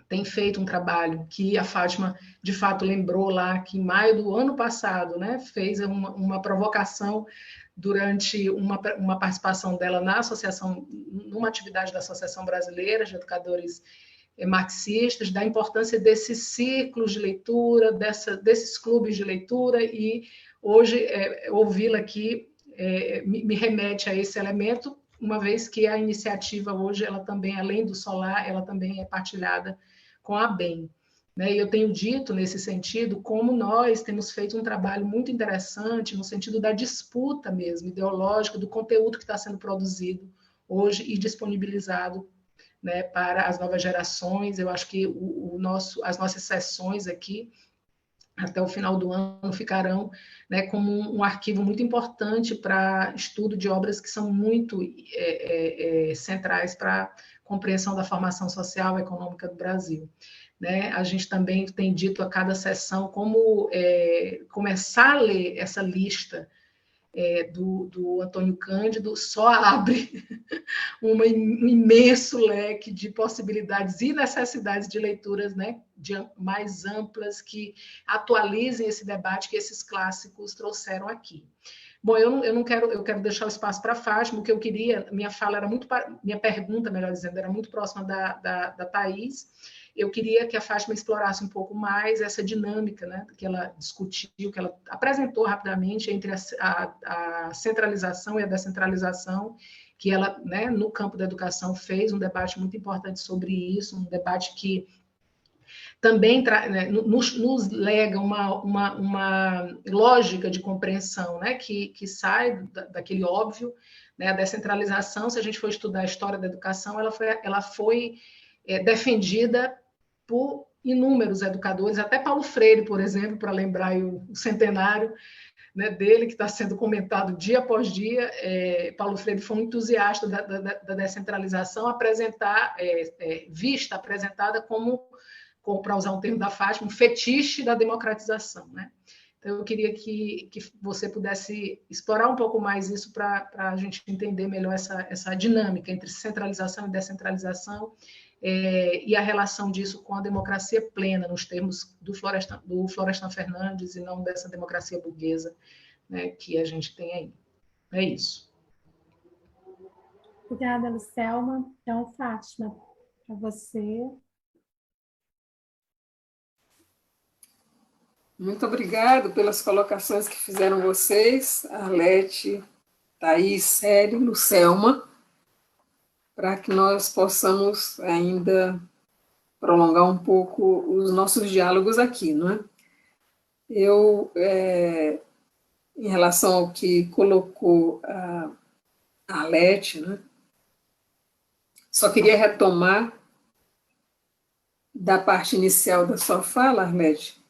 tem feito um trabalho que a Fátima, de fato, lembrou lá que em maio do ano passado, né, fez uma provocação durante uma participação dela na associação, numa atividade da Associação Brasileira de Educadores Marxistas, da importância desses ciclos de leitura, desses clubes de leitura, e hoje ouvi-la aqui me remete a esse elemento, uma vez que a iniciativa hoje, ela também, além do Solar, ela também é partilhada com a BEM. Né? E eu tenho dito, nesse sentido, como nós temos feito um trabalho muito interessante no sentido da disputa mesmo, ideológica, do conteúdo que está sendo produzido hoje e disponibilizado, né, para as novas gerações. Eu acho que as nossas sessões aqui, até o final do ano, ficarão, né, como um arquivo muito importante para estudo de obras que são muito centrais para a compreensão da formação social e econômica do Brasil. Né? A gente também tem dito a cada sessão como começar a ler essa lista do Antônio Cândido só abre um imenso leque de possibilidades e necessidades de leituras, né, mais amplas, que atualizem esse debate que esses clássicos trouxeram aqui. Bom, eu quero deixar o espaço para a Fátima. O que eu queria, minha pergunta, melhor dizendo, era muito próxima da Thaís. Eu queria que a Fátima explorasse um pouco mais essa dinâmica, né, que ela discutiu, que ela apresentou rapidamente entre a centralização e a descentralização, que ela, né, no campo da educação, fez um debate muito importante sobre isso, um debate que também né, nos lega uma lógica de compreensão, né, que sai daquele óbvio, né, a descentralização. Se a gente for estudar a história da educação, ela foi defendida por inúmeros educadores, até Paulo Freire, por exemplo, para lembrar o centenário, né, dele, que está sendo comentado dia após dia. Paulo Freire foi um entusiasta da descentralização, apresentada como, para usar um termo da Fátima, um fetiche da democratização. Né? Então, eu queria que você pudesse explorar um pouco mais isso para a gente entender melhor essa dinâmica entre centralização e descentralização, e a relação disso com a democracia plena, nos termos do Florestan Fernandes, e não dessa democracia burguesa, né, que a gente tem aí. É isso. Obrigada, Lucelma. Então, Fátima, para você. Muito obrigado pelas colocações que fizeram vocês, Arlete, Thaís, Célia, Lucelma, para que nós possamos ainda prolongar um pouco os nossos diálogos aqui, não é? Eu, em relação ao que colocou a Arlete, né, só queria retomar da parte inicial da sua fala, Arlete,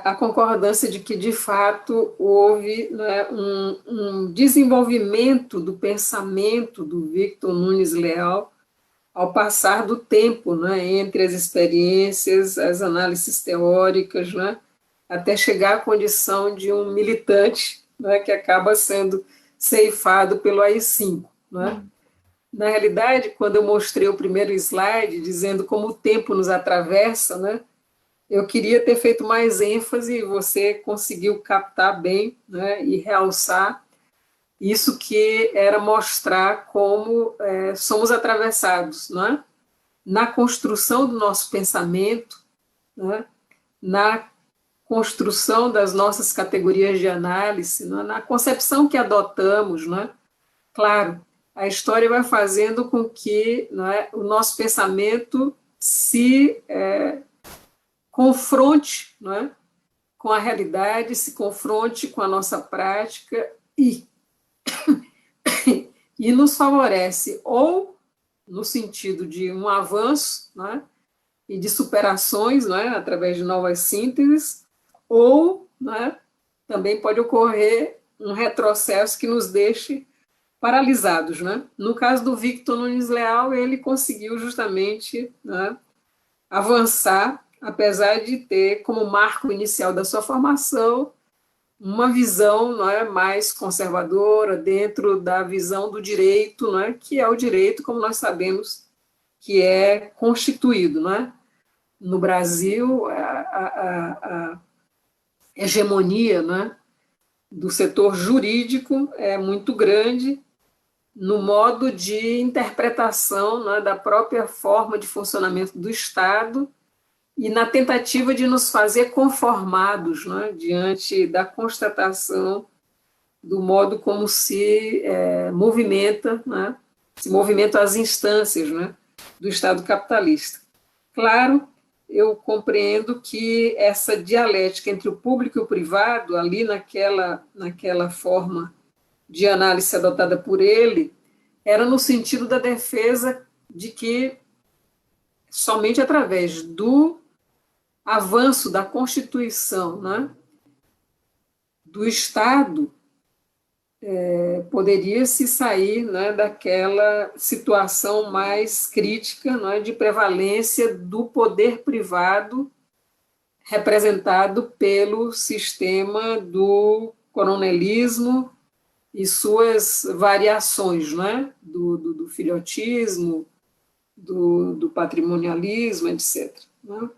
a concordância de que, de fato, houve, né, um desenvolvimento do pensamento do Victor Nunes Leal ao passar do tempo, né, entre as experiências, as análises teóricas, né, até chegar à condição de um militante, né, que acaba sendo ceifado pelo AI-5, né? Na realidade, quando eu mostrei o primeiro slide, dizendo como o tempo nos atravessa, né, eu queria ter feito mais ênfase, e você conseguiu captar bem, né, e realçar isso, que era mostrar como somos atravessados, né, na construção do nosso pensamento, né, na construção das nossas categorias de análise, né, na concepção que adotamos, né. Claro, a história vai fazendo com que, né, o nosso pensamento se confronte, né, com a realidade, se confronte com a nossa prática e nos favorece, ou no sentido de um avanço, né, e de superações, né, através de novas sínteses, ou, né, também pode ocorrer um retrocesso que nos deixe paralisados, né? No caso do Victor Nunes Leal, ele conseguiu justamente, né, avançar, apesar de ter como marco inicial da sua formação uma visão, não é, mais conservadora dentro da visão do direito, não é, que é o direito, como nós sabemos, que é constituído, não é? No Brasil, a hegemonia, né, do setor jurídico é muito grande no modo de interpretação, né, da própria forma de funcionamento do Estado e na tentativa de nos fazer conformados, né, diante da constatação do modo como se movimenta, né, se movimentam as instâncias, né, do Estado capitalista. Claro, eu compreendo que essa dialética entre o público e o privado, ali naquela forma de análise adotada por ele, era no sentido da defesa de que somente através do avanço da Constituição, né, do Estado, poderia se sair, né, daquela situação mais crítica, né, de prevalência do poder privado representado pelo sistema do coronelismo e suas variações, né, do filhotismo, do patrimonialismo, etc. Né?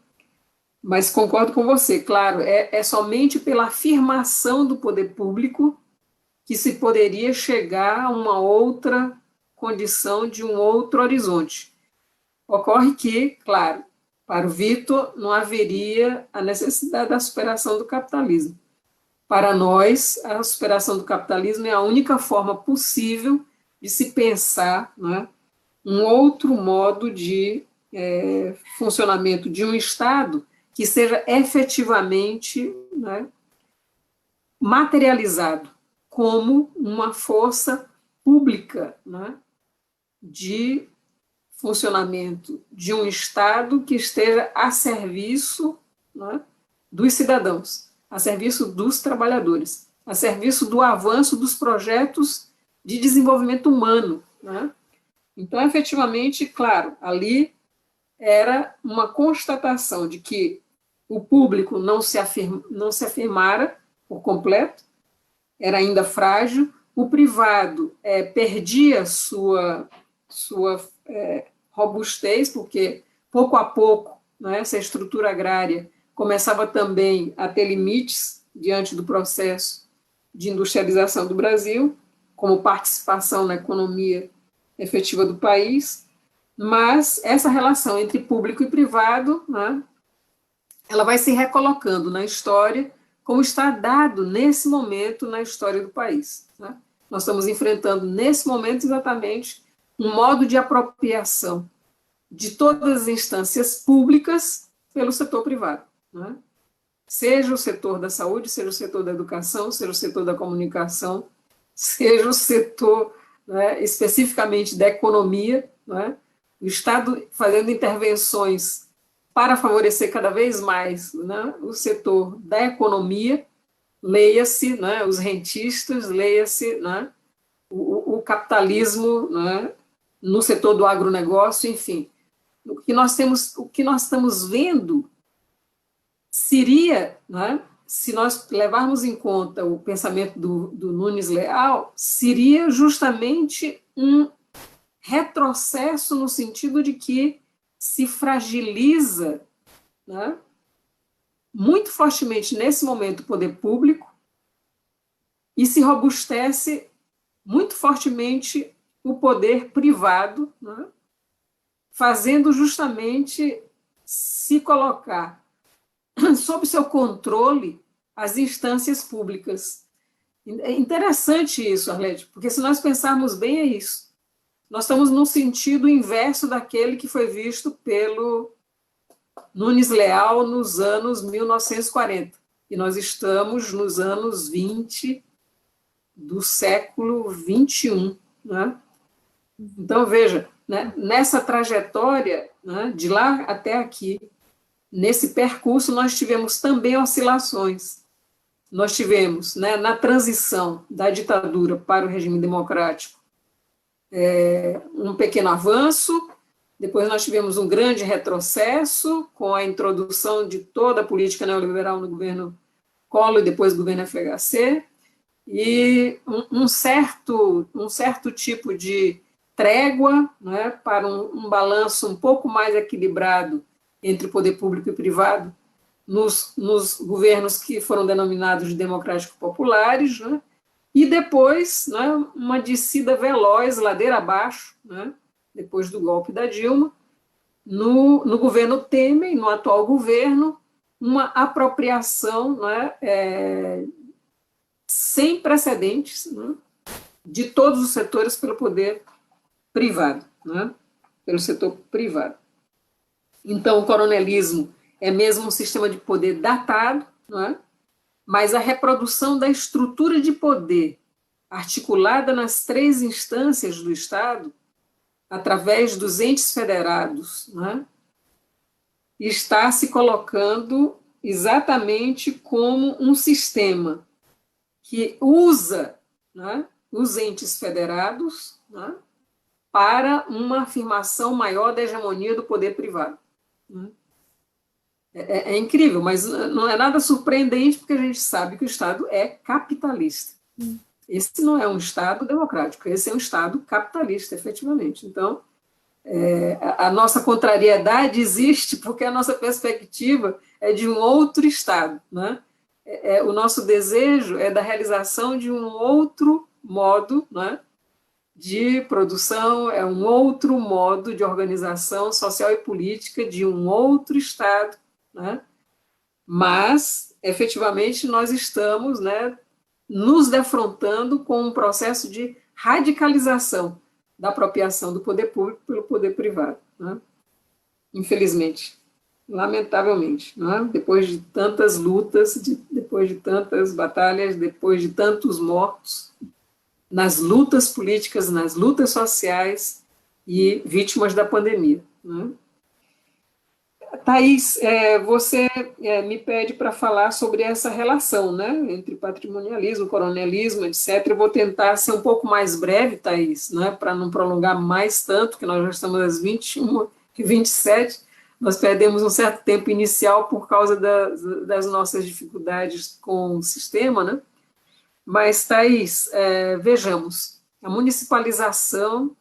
Mas concordo com você, claro, é somente pela afirmação do poder público que se poderia chegar a uma outra condição, de um outro horizonte. Ocorre que, claro, para o Victor não haveria a necessidade da superação do capitalismo. Para nós, a superação do capitalismo é a única forma possível de se pensar, né, um outro modo de funcionamento de um Estado que seja efetivamente, né, materializado como uma força pública, né, de funcionamento de um Estado que esteja a serviço, né, dos cidadãos, a serviço dos trabalhadores, a serviço do avanço dos projetos de desenvolvimento humano, né? Então, efetivamente, claro, ali era uma constatação de que o público não se afirmara por completo, era ainda frágil, o privado perdia sua robustez, porque pouco a pouco, né, essa estrutura agrária começava também a ter limites diante do processo de industrialização do Brasil, como participação na economia efetiva do país, mas essa relação entre público e privado, né, ela vai se recolocando na história, como está dado nesse momento na história do país. Né? Nós estamos enfrentando, nesse momento, exatamente um modo de apropriação de todas as instâncias públicas pelo setor privado. Né? Seja o setor da saúde, seja o setor da educação, seja o setor da comunicação, seja o setor, né, especificamente da economia, né? O Estado fazendo intervenções para favorecer cada vez mais, né, o setor da economia, leia-se, né, os rentistas, leia-se, né, o capitalismo, né, no setor do agronegócio, enfim. O que nós estamos vendo seria, né, se nós levarmos em conta o pensamento do Nunes Leal, seria justamente um retrocesso no sentido de que se fragiliza, né, muito fortemente nesse momento o poder público e se robustece muito fortemente o poder privado, né, fazendo justamente se colocar sob seu controle as instâncias públicas. É interessante isso, Arlete, porque se nós pensarmos bem é isso. Nós estamos no sentido inverso daquele que foi visto pelo Nunes Leal nos anos 1940. E nós estamos nos anos 20 do século 21. Né? Então, veja, né, nessa trajetória, né, de lá até aqui, nesse percurso, nós tivemos também oscilações. Nós tivemos, né, na transição da ditadura para o regime democrático, um pequeno avanço, depois nós tivemos um grande retrocesso com a introdução de toda a política neoliberal no governo Collor e depois governo FHC, e um certo tipo de trégua, né, para um balanço um pouco mais equilibrado entre poder público e privado nos governos que foram denominados de democráticos populares, né, e depois, né, uma descida veloz, ladeira abaixo, né, depois do golpe da Dilma, no governo Temer, no atual governo, uma apropriação, né, sem precedentes, né, de todos os setores pelo poder privado, né, pelo setor privado. Então, o coronelismo é mesmo um sistema de poder datado, não é? Mas a reprodução da estrutura de poder articulada nas 3 instâncias do Estado, através dos entes federados, não é? Está se colocando exatamente como um sistema que usa, não é, os entes federados, não é, para uma afirmação maior da hegemonia do poder privado. É incrível, mas não é nada surpreendente, porque a gente sabe que o Estado é capitalista. Esse não é um Estado democrático, esse é um Estado capitalista, efetivamente. Então, a nossa contrariedade existe porque a nossa perspectiva é de um outro Estado, né? O nosso desejo é da realização de um outro modo, né, de produção, é um outro modo de organização social e política de um outro Estado, né? Mas, efetivamente, nós estamos, né, nos defrontando com um processo de radicalização da apropriação do poder público pelo poder privado, né? Infelizmente, lamentavelmente, né? Depois de tantas lutas, depois de tantas batalhas, depois de tantos mortos, nas lutas políticas, nas lutas sociais e vítimas da pandemia, né? Thaís, você me pede para falar sobre essa relação, né, entre patrimonialismo, coronelismo, etc. Eu vou tentar ser um pouco mais breve, Thaís, né, para não prolongar mais tanto, que nós já estamos às 21h27, nós perdemos um certo tempo inicial por causa das nossas dificuldades com o sistema, né? Mas, Thaís, vejamos, a municipalização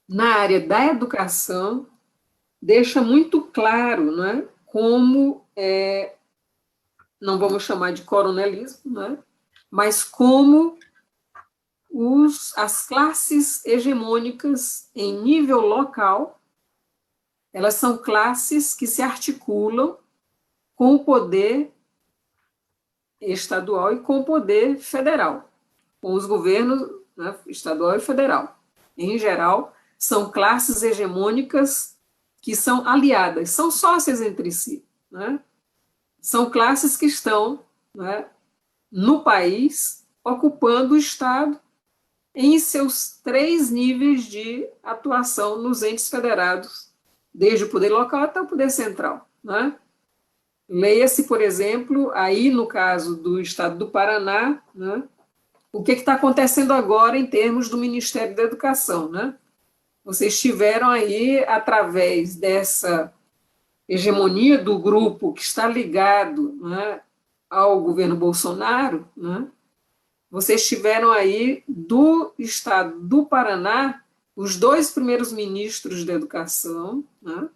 na área da educação deixa muito claro, né, como, não vamos chamar de coronelismo, né, mas como as classes hegemônicas em nível local, elas são classes que se articulam com o poder estadual e com o poder federal, com os governos, né, estadual e federal. Em geral, são classes hegemônicas que são aliadas, são sócias entre si, né? São classes que estão, né, no país, ocupando o Estado em seus 3 níveis de atuação nos entes federados, desde o poder local até o poder central, né? Leia-se, por exemplo, aí no caso do Estado do Paraná, né, o que está acontecendo agora em termos do Ministério da Educação, né? Vocês tiveram aí, através dessa hegemonia do grupo que está ligado, né, ao governo Bolsonaro, né, vocês tiveram aí, do estado do Paraná, os 2 primeiros ministros da educação, né,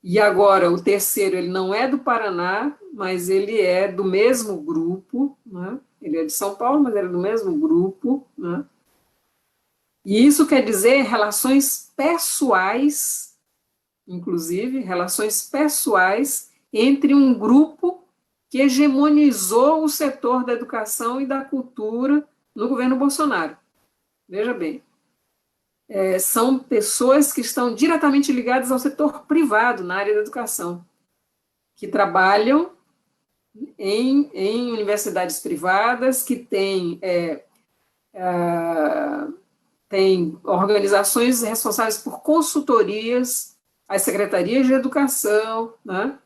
e agora o terceiro, ele não é do Paraná, mas ele é do mesmo grupo, né, ele é de São Paulo, mas ele é do mesmo grupo, né, e isso quer dizer relações pessoais, inclusive, relações pessoais entre um grupo que hegemonizou o setor da educação e da cultura no governo Bolsonaro. Veja bem, são pessoas que estão diretamente ligadas ao setor privado na área da educação, que trabalham em universidades privadas, que têm organizações responsáveis por consultorias, as secretarias de educação, né?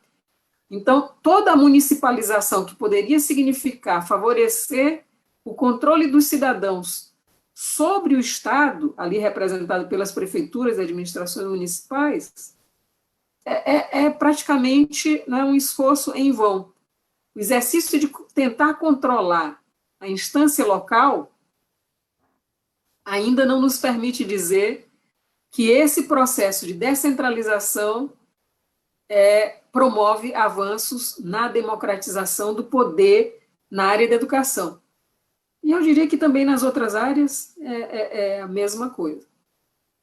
Então, toda a municipalização que poderia significar favorecer o controle dos cidadãos sobre o Estado, ali representado pelas prefeituras e administrações municipais, é praticamente, né, um esforço em vão. O exercício de tentar controlar a instância local ainda não nos permite dizer que esse processo de descentralização promove avanços na democratização do poder na área da educação. E eu diria que também nas outras áreas é a mesma coisa.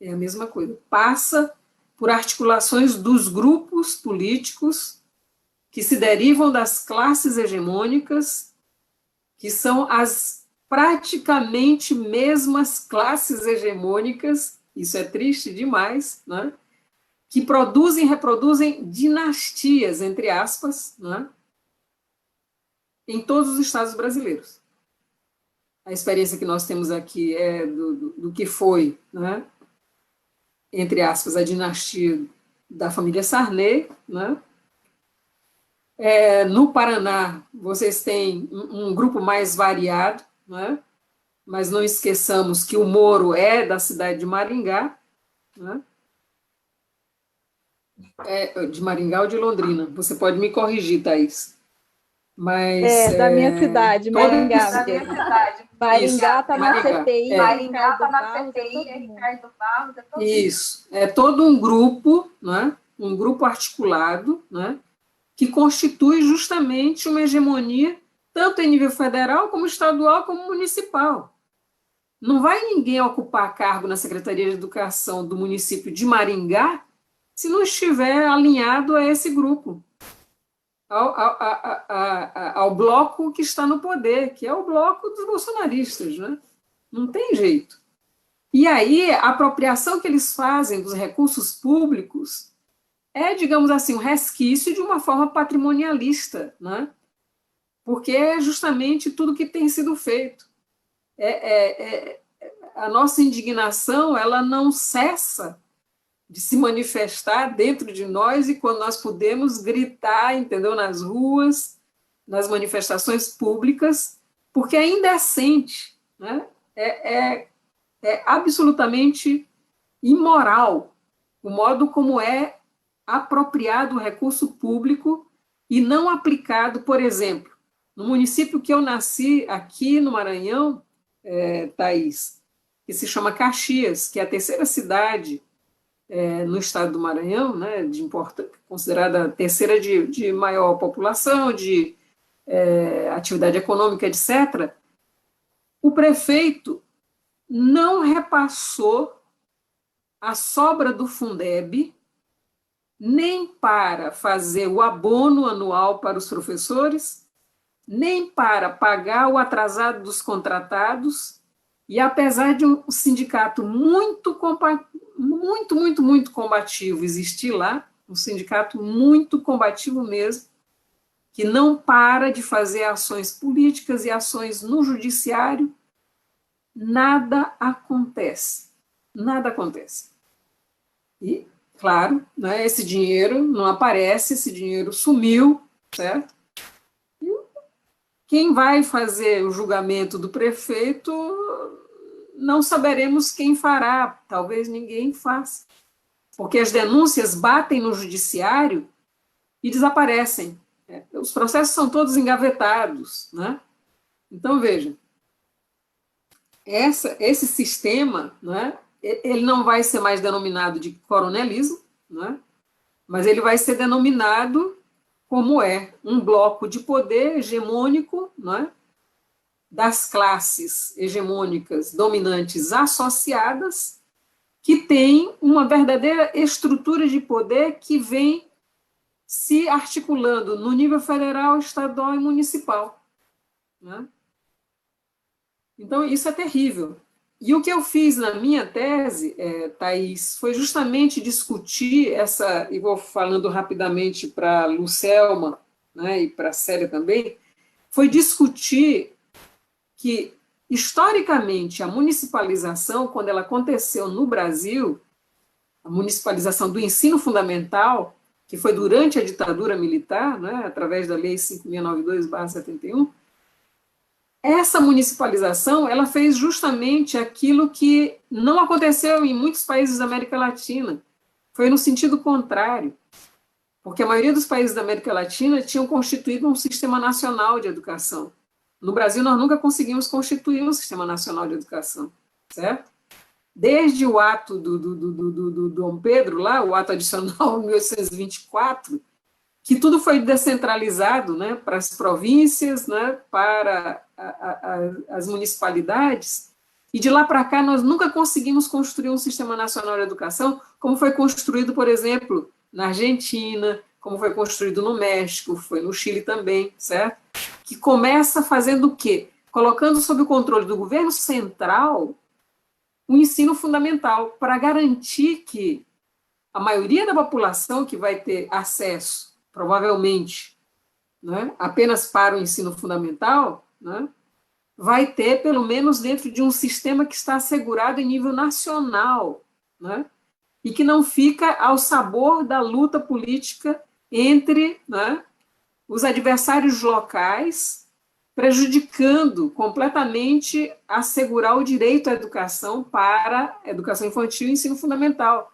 É a mesma coisa. Passa por articulações dos grupos políticos que se derivam das classes hegemônicas, que são as praticamente mesmas classes hegemônicas, isso é triste demais, né? Que produzem e reproduzem dinastias, entre aspas, né? Em todos os estados brasileiros. A experiência que nós temos aqui é do que foi, né? Entre aspas, a dinastia da família Sarney, né? No Paraná, vocês têm um grupo mais variado, né? Mas não esqueçamos que o Moro é da cidade de Maringá, né? De Maringá ou de Londrina, você pode me corrigir, Thaís. Mas, da minha cidade, Maringá. Da minha cidade. Maringá está na CPI, Maringá está na CPI, Ricardo Barros. Isso, é todo um grupo, né? Um grupo articulado, né? Que constitui justamente uma hegemonia, tanto em nível federal, como estadual, como municipal. Não vai ninguém ocupar cargo na Secretaria de Educação do município de Maringá se não estiver alinhado a esse grupo, ao bloco que está no poder, que é o bloco dos bolsonaristas, né? Não tem jeito. E aí, a apropriação que eles fazem dos recursos públicos digamos assim, um resquício de uma forma patrimonialista, né? Porque é justamente tudo que tem sido feito. A nossa indignação, ela não cessa de se manifestar dentro de nós, e quando nós podemos gritar, entendeu, nas ruas, nas manifestações públicas, porque é indecente, né? É absolutamente imoral o modo como é apropriado o recurso público e não aplicado, por exemplo, no município que eu nasci, aqui no Maranhão, Thaís, que se chama Caxias, que é a terceira cidade no estado do Maranhão, né, considerada a terceira de maior população, de atividade econômica, etc., o prefeito não repassou a sobra do Fundeb nem para fazer o abono anual para os professores, nem para pagar o atrasado dos contratados, e apesar de um sindicato muito combativo existir lá, um sindicato muito combativo mesmo, que não para de fazer ações políticas e ações no judiciário, nada acontece. Nada acontece. E, claro, né, esse dinheiro não aparece, esse dinheiro sumiu, certo? E quem vai fazer o julgamento do prefeito, não saberemos quem fará, talvez ninguém faça, porque as denúncias batem no judiciário e desaparecem. Os processos são todos engavetados, né? Então, veja, esse sistema, né, ele não vai ser mais denominado de coronelismo, né, mas ele vai ser denominado como um bloco de poder hegemônico, né, das classes hegemônicas dominantes associadas, que tem uma verdadeira estrutura de poder que vem se articulando no nível federal, estadual e municipal, né? Então, isso é terrível. E o que eu fiz na minha tese, Thaís, foi justamente discutir e vou falando rapidamente para a Lucelma, né, e para a Célia também, foi discutir que, historicamente, a municipalização, quando ela aconteceu no Brasil, a municipalização do ensino fundamental, que foi durante a ditadura militar, né, através da Lei 5.692/71, essa municipalização, ela fez justamente aquilo que não aconteceu em muitos países da América Latina. Foi no sentido contrário, porque a maioria dos países da América Latina tinham constituído um sistema nacional de educação. No Brasil, nós nunca conseguimos constituir um sistema nacional de educação, certo? Desde o ato do Dom Pedro, lá, o ato adicional 1824, que tudo foi descentralizado, né, para as províncias, né, para as municipalidades, e de lá para cá nós nunca conseguimos construir um sistema nacional de educação como foi construído, por exemplo, na Argentina, como foi construído no México, foi no Chile também, certo? Que começa fazendo o quê? Colocando sob o controle do governo central o ensino fundamental, para garantir que a maioria da população que vai ter acesso, provavelmente, né, apenas para o ensino fundamental, né, vai ter, pelo menos dentro de um sistema que está assegurado em nível nacional, né, e que não fica ao sabor da luta política entre, né, os adversários locais, prejudicando completamente assegurar o direito à educação para a educação infantil e ensino fundamental.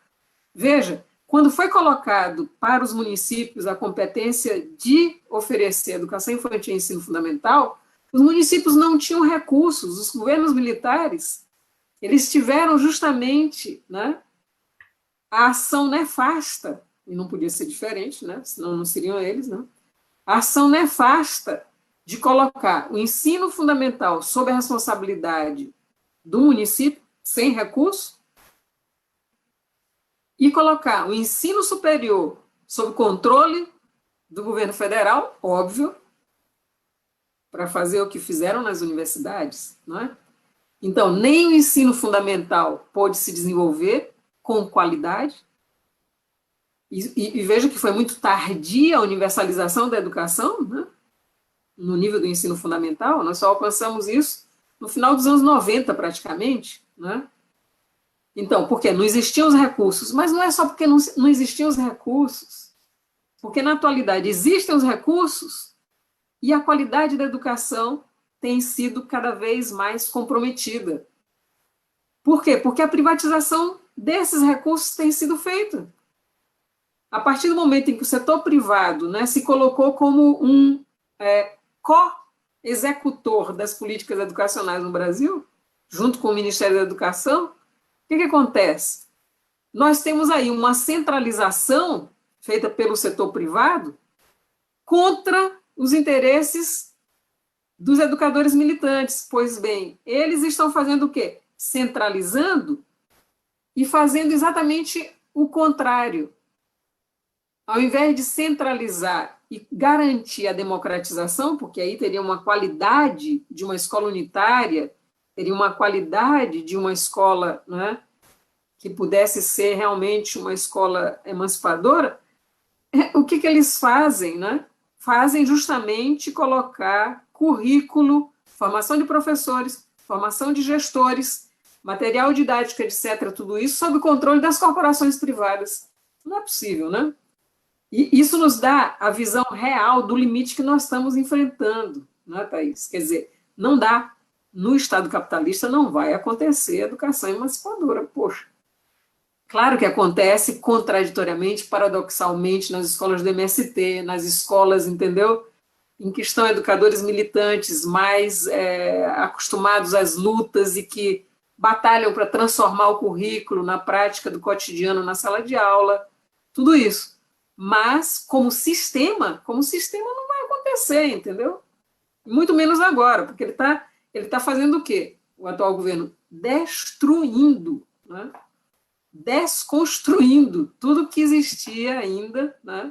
Veja, quando foi colocado para os municípios a competência de oferecer educação infantil e ensino fundamental, os municípios não tinham recursos, os governos militares, eles tiveram justamente, né, a ação nefasta, e não podia ser diferente, né, senão não seriam eles, né, a ação nefasta de colocar o ensino fundamental sob a responsabilidade do município, sem recurso, e colocar o ensino superior sob controle do governo federal, óbvio, para fazer o que fizeram nas universidades, não é? Então, nem o ensino fundamental pôde se desenvolver com qualidade, e veja que foi muito tardia a universalização da educação, né? No nível do ensino fundamental, nós só alcançamos isso no final dos anos 90, praticamente, né? Então, por quê? Não existiam os recursos, mas não é só porque não existiam os recursos, porque na atualidade existem os recursos e a qualidade da educação tem sido cada vez mais comprometida. Por quê? Porque a privatização desses recursos tem sido feita. A partir do momento em que o setor privado, né, se colocou como um co-executor das políticas educacionais no Brasil, junto com o Ministério da Educação, o que acontece? Nós temos aí uma centralização feita pelo setor privado contra os interesses dos educadores militantes. Pois bem, eles estão fazendo o quê? Centralizando e fazendo exatamente o contrário. Ao invés de centralizar e garantir a democratização, porque aí teria uma qualidade de uma escola unitária, teria uma qualidade de uma escola, né, que pudesse ser realmente uma escola emancipadora, o que eles fazem? Né? Fazem justamente colocar currículo, formação de professores, formação de gestores, material didático, etc., tudo isso sob o controle das corporações privadas. Não é possível, né? E isso nos dá a visão real do limite que nós estamos enfrentando, né, Thaís? Quer dizer, não dá. No Estado capitalista não vai acontecer educação emancipadora. Poxa, Claro que acontece contraditoriamente, paradoxalmente, nas escolas do MST, nas escolas, entendeu? Em que estão educadores militantes mais acostumados às lutas e que batalham para transformar o currículo na prática do cotidiano na sala de aula, tudo isso. Mas, como sistema não vai acontecer, entendeu? Muito menos agora, porque ele tá fazendo o quê? O atual governo? Destruindo, né? Desconstruindo tudo que existia ainda, né?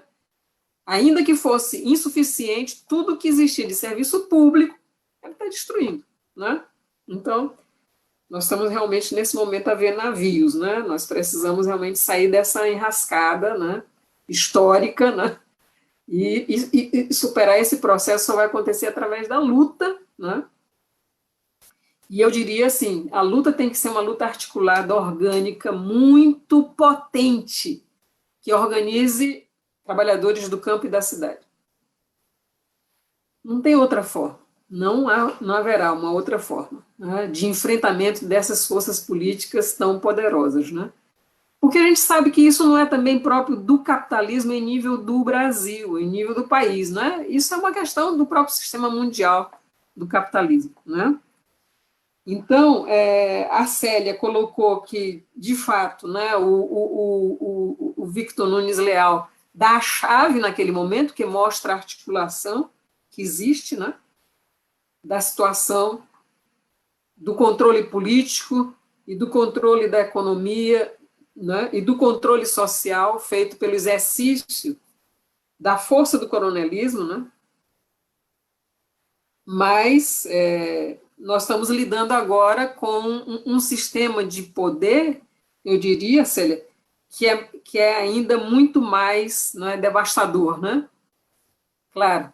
Ainda que fosse insuficiente, tudo que existia de serviço público, ele está destruindo, né? Então, nós estamos realmente, nesse momento, a ver navios, né? Nós precisamos realmente sair dessa enrascada, né? Histórica, né? E superar esse processo só vai acontecer através da luta, né? E eu diria assim, a luta tem que ser uma luta articulada, orgânica, muito potente, que organize trabalhadores do campo e da cidade. Não tem outra forma, não haverá uma outra forma, né, de enfrentamento dessas forças políticas tão poderosas, né? Porque a gente sabe que isso não é também próprio do capitalismo em nível do Brasil, em nível do país, né? Isso é uma questão do próprio sistema mundial do capitalismo, né? Então, a Célia colocou que, de fato, né, o Victor Nunes Leal dá a chave naquele momento, que mostra a articulação que existe, né, da situação do controle político e do controle da economia, né, e do controle social feito pelo exercício da força do coronelismo, né, mas nós estamos lidando agora com um sistema de poder, eu diria, Célia, que é ainda muito mais, não é, devastador, né? Claro,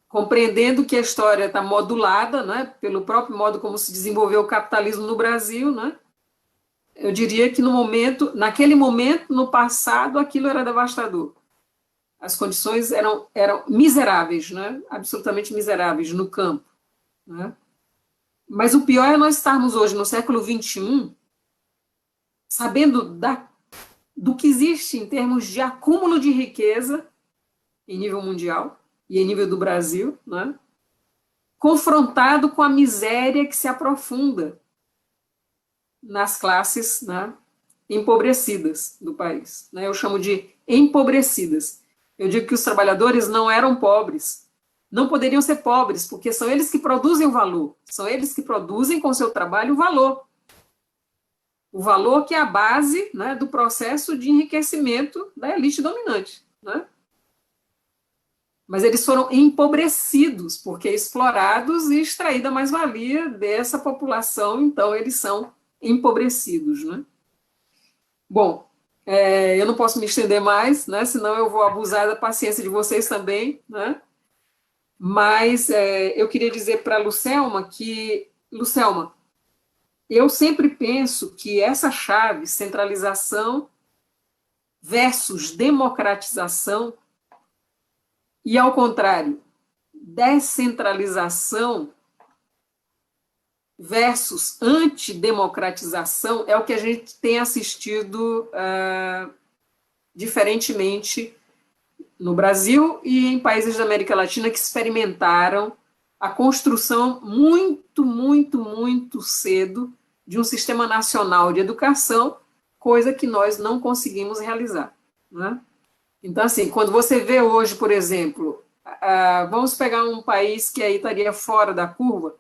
compreendendo que a história está modulada, né, pelo próprio modo como se desenvolveu o capitalismo no Brasil, né? Eu diria que naquele momento, no passado, aquilo era devastador. As condições eram miseráveis, né? Absolutamente miseráveis no campo, né? Mas o pior é nós estarmos hoje, no século XXI, sabendo do que existe em termos de acúmulo de riqueza em nível mundial e em nível do Brasil, né? Confrontado com a miséria que se aprofunda nas classes, né, empobrecidas do país, né? Eu chamo de empobrecidas. Eu digo que os trabalhadores não eram pobres, não poderiam ser pobres, porque são eles que produzem o valor, são eles que produzem com o seu trabalho o valor que é a base, né, do processo de enriquecimento da elite dominante, né? Mas eles foram empobrecidos, porque explorados e extraída a mais-valia dessa população, então eles são empobrecidos, né? Bom, eu não posso me estender mais, né, senão eu vou abusar da paciência de vocês também, né? Mas eu queria dizer para a Lucelma que, Lucelma, eu sempre penso que essa chave, centralização versus democratização, e, ao contrário, descentralização versus antidemocratização, é o que a gente tem assistido diferentemente no Brasil e em países da América Latina que experimentaram a construção muito, muito, muito cedo de um sistema nacional de educação, coisa que nós não conseguimos realizar, né? Então, assim, quando você vê hoje, por exemplo, vamos pegar um país que aí estaria fora da curva,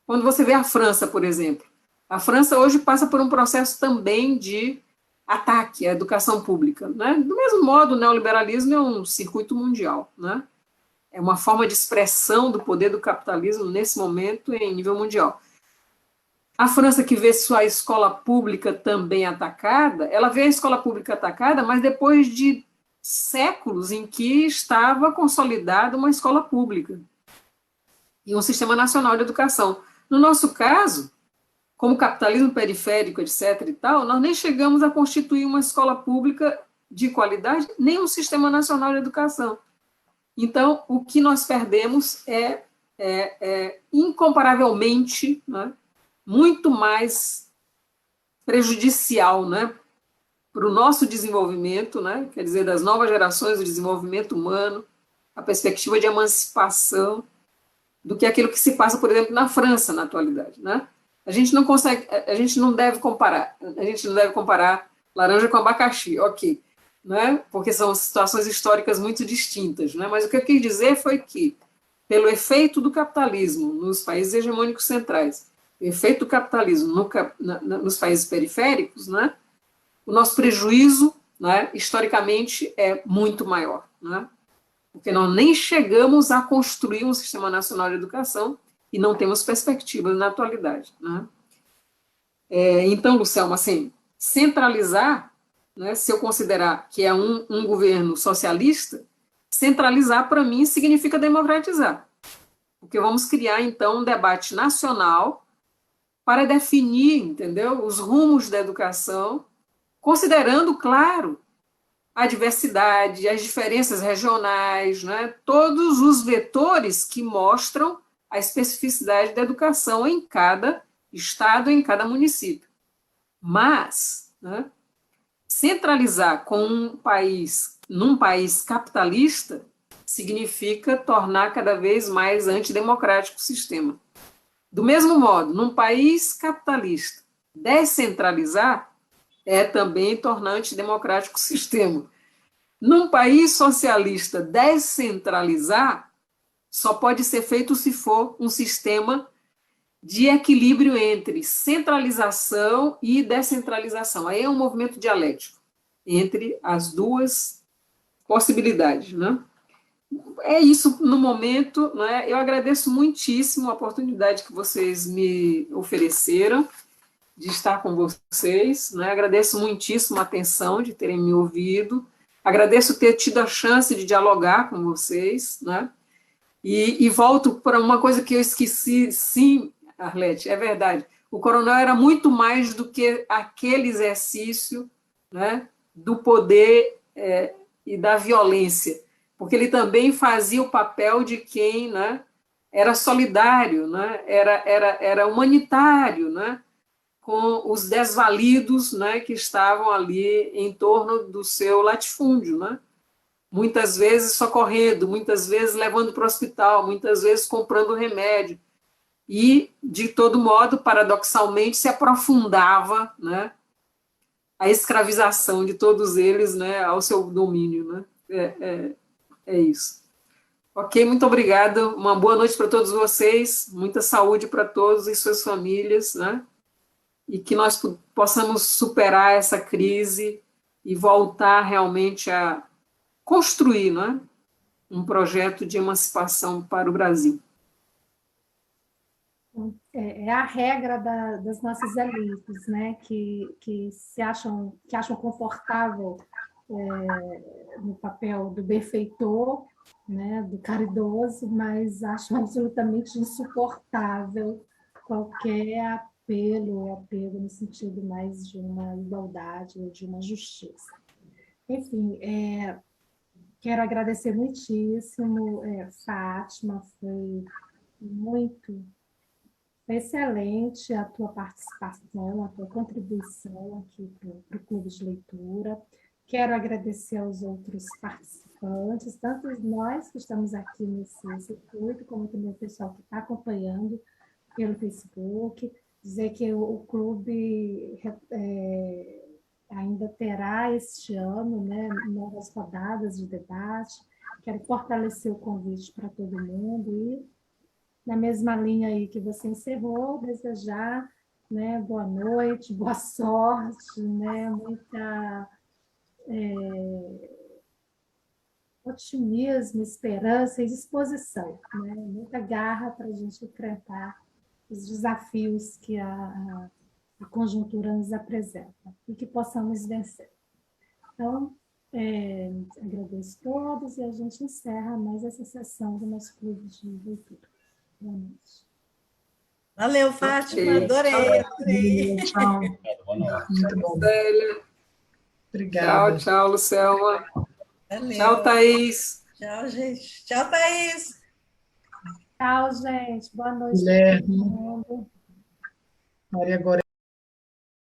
quando você vê a França, por exemplo, a França hoje passa por um processo também de ataque à educação pública, né? Do mesmo modo, o neoliberalismo é um circuito mundial, né? É uma forma de expressão do poder do capitalismo nesse momento em nível mundial. A França, que vê sua escola pública também atacada, ela vê a escola pública atacada, mas depois de séculos em que estava consolidada uma escola pública e um sistema nacional de educação. No nosso caso, como capitalismo periférico, etc. e tal, nós nem chegamos a constituir uma escola pública de qualidade, nem um sistema nacional de educação. Então, o que nós perdemos é incomparavelmente, né, muito mais prejudicial, né, para o nosso desenvolvimento, né, quer dizer, das novas gerações, o desenvolvimento humano, a perspectiva de emancipação, do que aquilo que se passa, por exemplo, na França, na atualidade, né? A gente não deve comparar laranja com abacaxi, ok, né? Porque são situações históricas muito distintas, né? Mas o que eu quis dizer foi que, pelo efeito do capitalismo nos países hegemônicos centrais, o efeito do capitalismo nos países periféricos, né? O nosso prejuízo, né, historicamente, é muito maior, né? Porque nós nem chegamos a construir um sistema nacional de educação e não temos perspectivas na atualidade, né? Então, Lucelma, assim, centralizar, né, se eu considerar que é um governo socialista, centralizar, para mim, significa democratizar. Porque vamos criar, então, um debate nacional para definir, entendeu, os rumos da educação, considerando, claro, a diversidade, as diferenças regionais, né, todos os vetores que mostram a especificidade da educação em cada estado, em cada município. Mas, né, centralizar num país capitalista significa tornar cada vez mais antidemocrático o sistema. Do mesmo modo, num país capitalista, descentralizar é também tornar antidemocrático o sistema. Num país socialista, descentralizar só pode ser feito se for um sistema de equilíbrio entre centralização e descentralização. Aí é um movimento dialético entre as duas possibilidades, né? É isso no momento, né? Eu agradeço muitíssimo a oportunidade que vocês me ofereceram de estar com vocês, né? Agradeço muitíssimo a atenção de terem me ouvido, agradeço ter tido a chance de dialogar com vocês, né? E volto para uma coisa que eu esqueci, sim, Arlete, é verdade, o coronel era muito mais do que aquele exercício, né, do poder e da violência, porque ele também fazia o papel de quem, né, era solidário, né, era humanitário, né, com os desvalidos, né, que estavam ali em torno do seu latifúndio, né? Muitas vezes socorrendo, muitas vezes levando para o hospital, muitas vezes comprando remédio. E, de todo modo, paradoxalmente, se aprofundava, né, a escravização de todos eles, né, ao seu domínio. Né? É isso. Ok, muito obrigada. Uma boa noite para todos vocês. Muita saúde para todos e suas famílias, né? E que nós possamos superar essa crise e voltar realmente a construir, né, um projeto de emancipação para o Brasil. É a regra das nossas elites, né, que acham confortável no papel do benfeitor, né, do caridoso, mas acham absolutamente insuportável qualquer apelo no sentido mais de uma igualdade ou de uma justiça. Enfim, quero agradecer muitíssimo, Fátima, foi excelente a tua participação, a tua contribuição aqui para o Clube de Leitura. Quero agradecer aos outros participantes, tanto nós que estamos aqui nesse circuito, como também o pessoal que está acompanhando pelo Facebook, dizer que o clube ainda terá este ano, né, novas rodadas de debate. Quero fortalecer o convite para todo mundo e, na mesma linha aí que você encerrou, desejar, né, boa noite, boa sorte, né, muita otimismo, esperança e disposição, né, muita garra para a gente enfrentar os desafios que a conjuntura nos apresenta e que possamos vencer. Então, agradeço a todos e a gente encerra mais essa sessão do nosso clube de leitura. Boa noite. Valeu, Fátima, adorei. Tchau. Muito bom. Obrigada. Tchau, Lucelma. Valeu. Tchau, Thaís. Tchau, gente. Tchau, Thaís. Tchau, gente. Boa noite. Guilherme. Maria agora.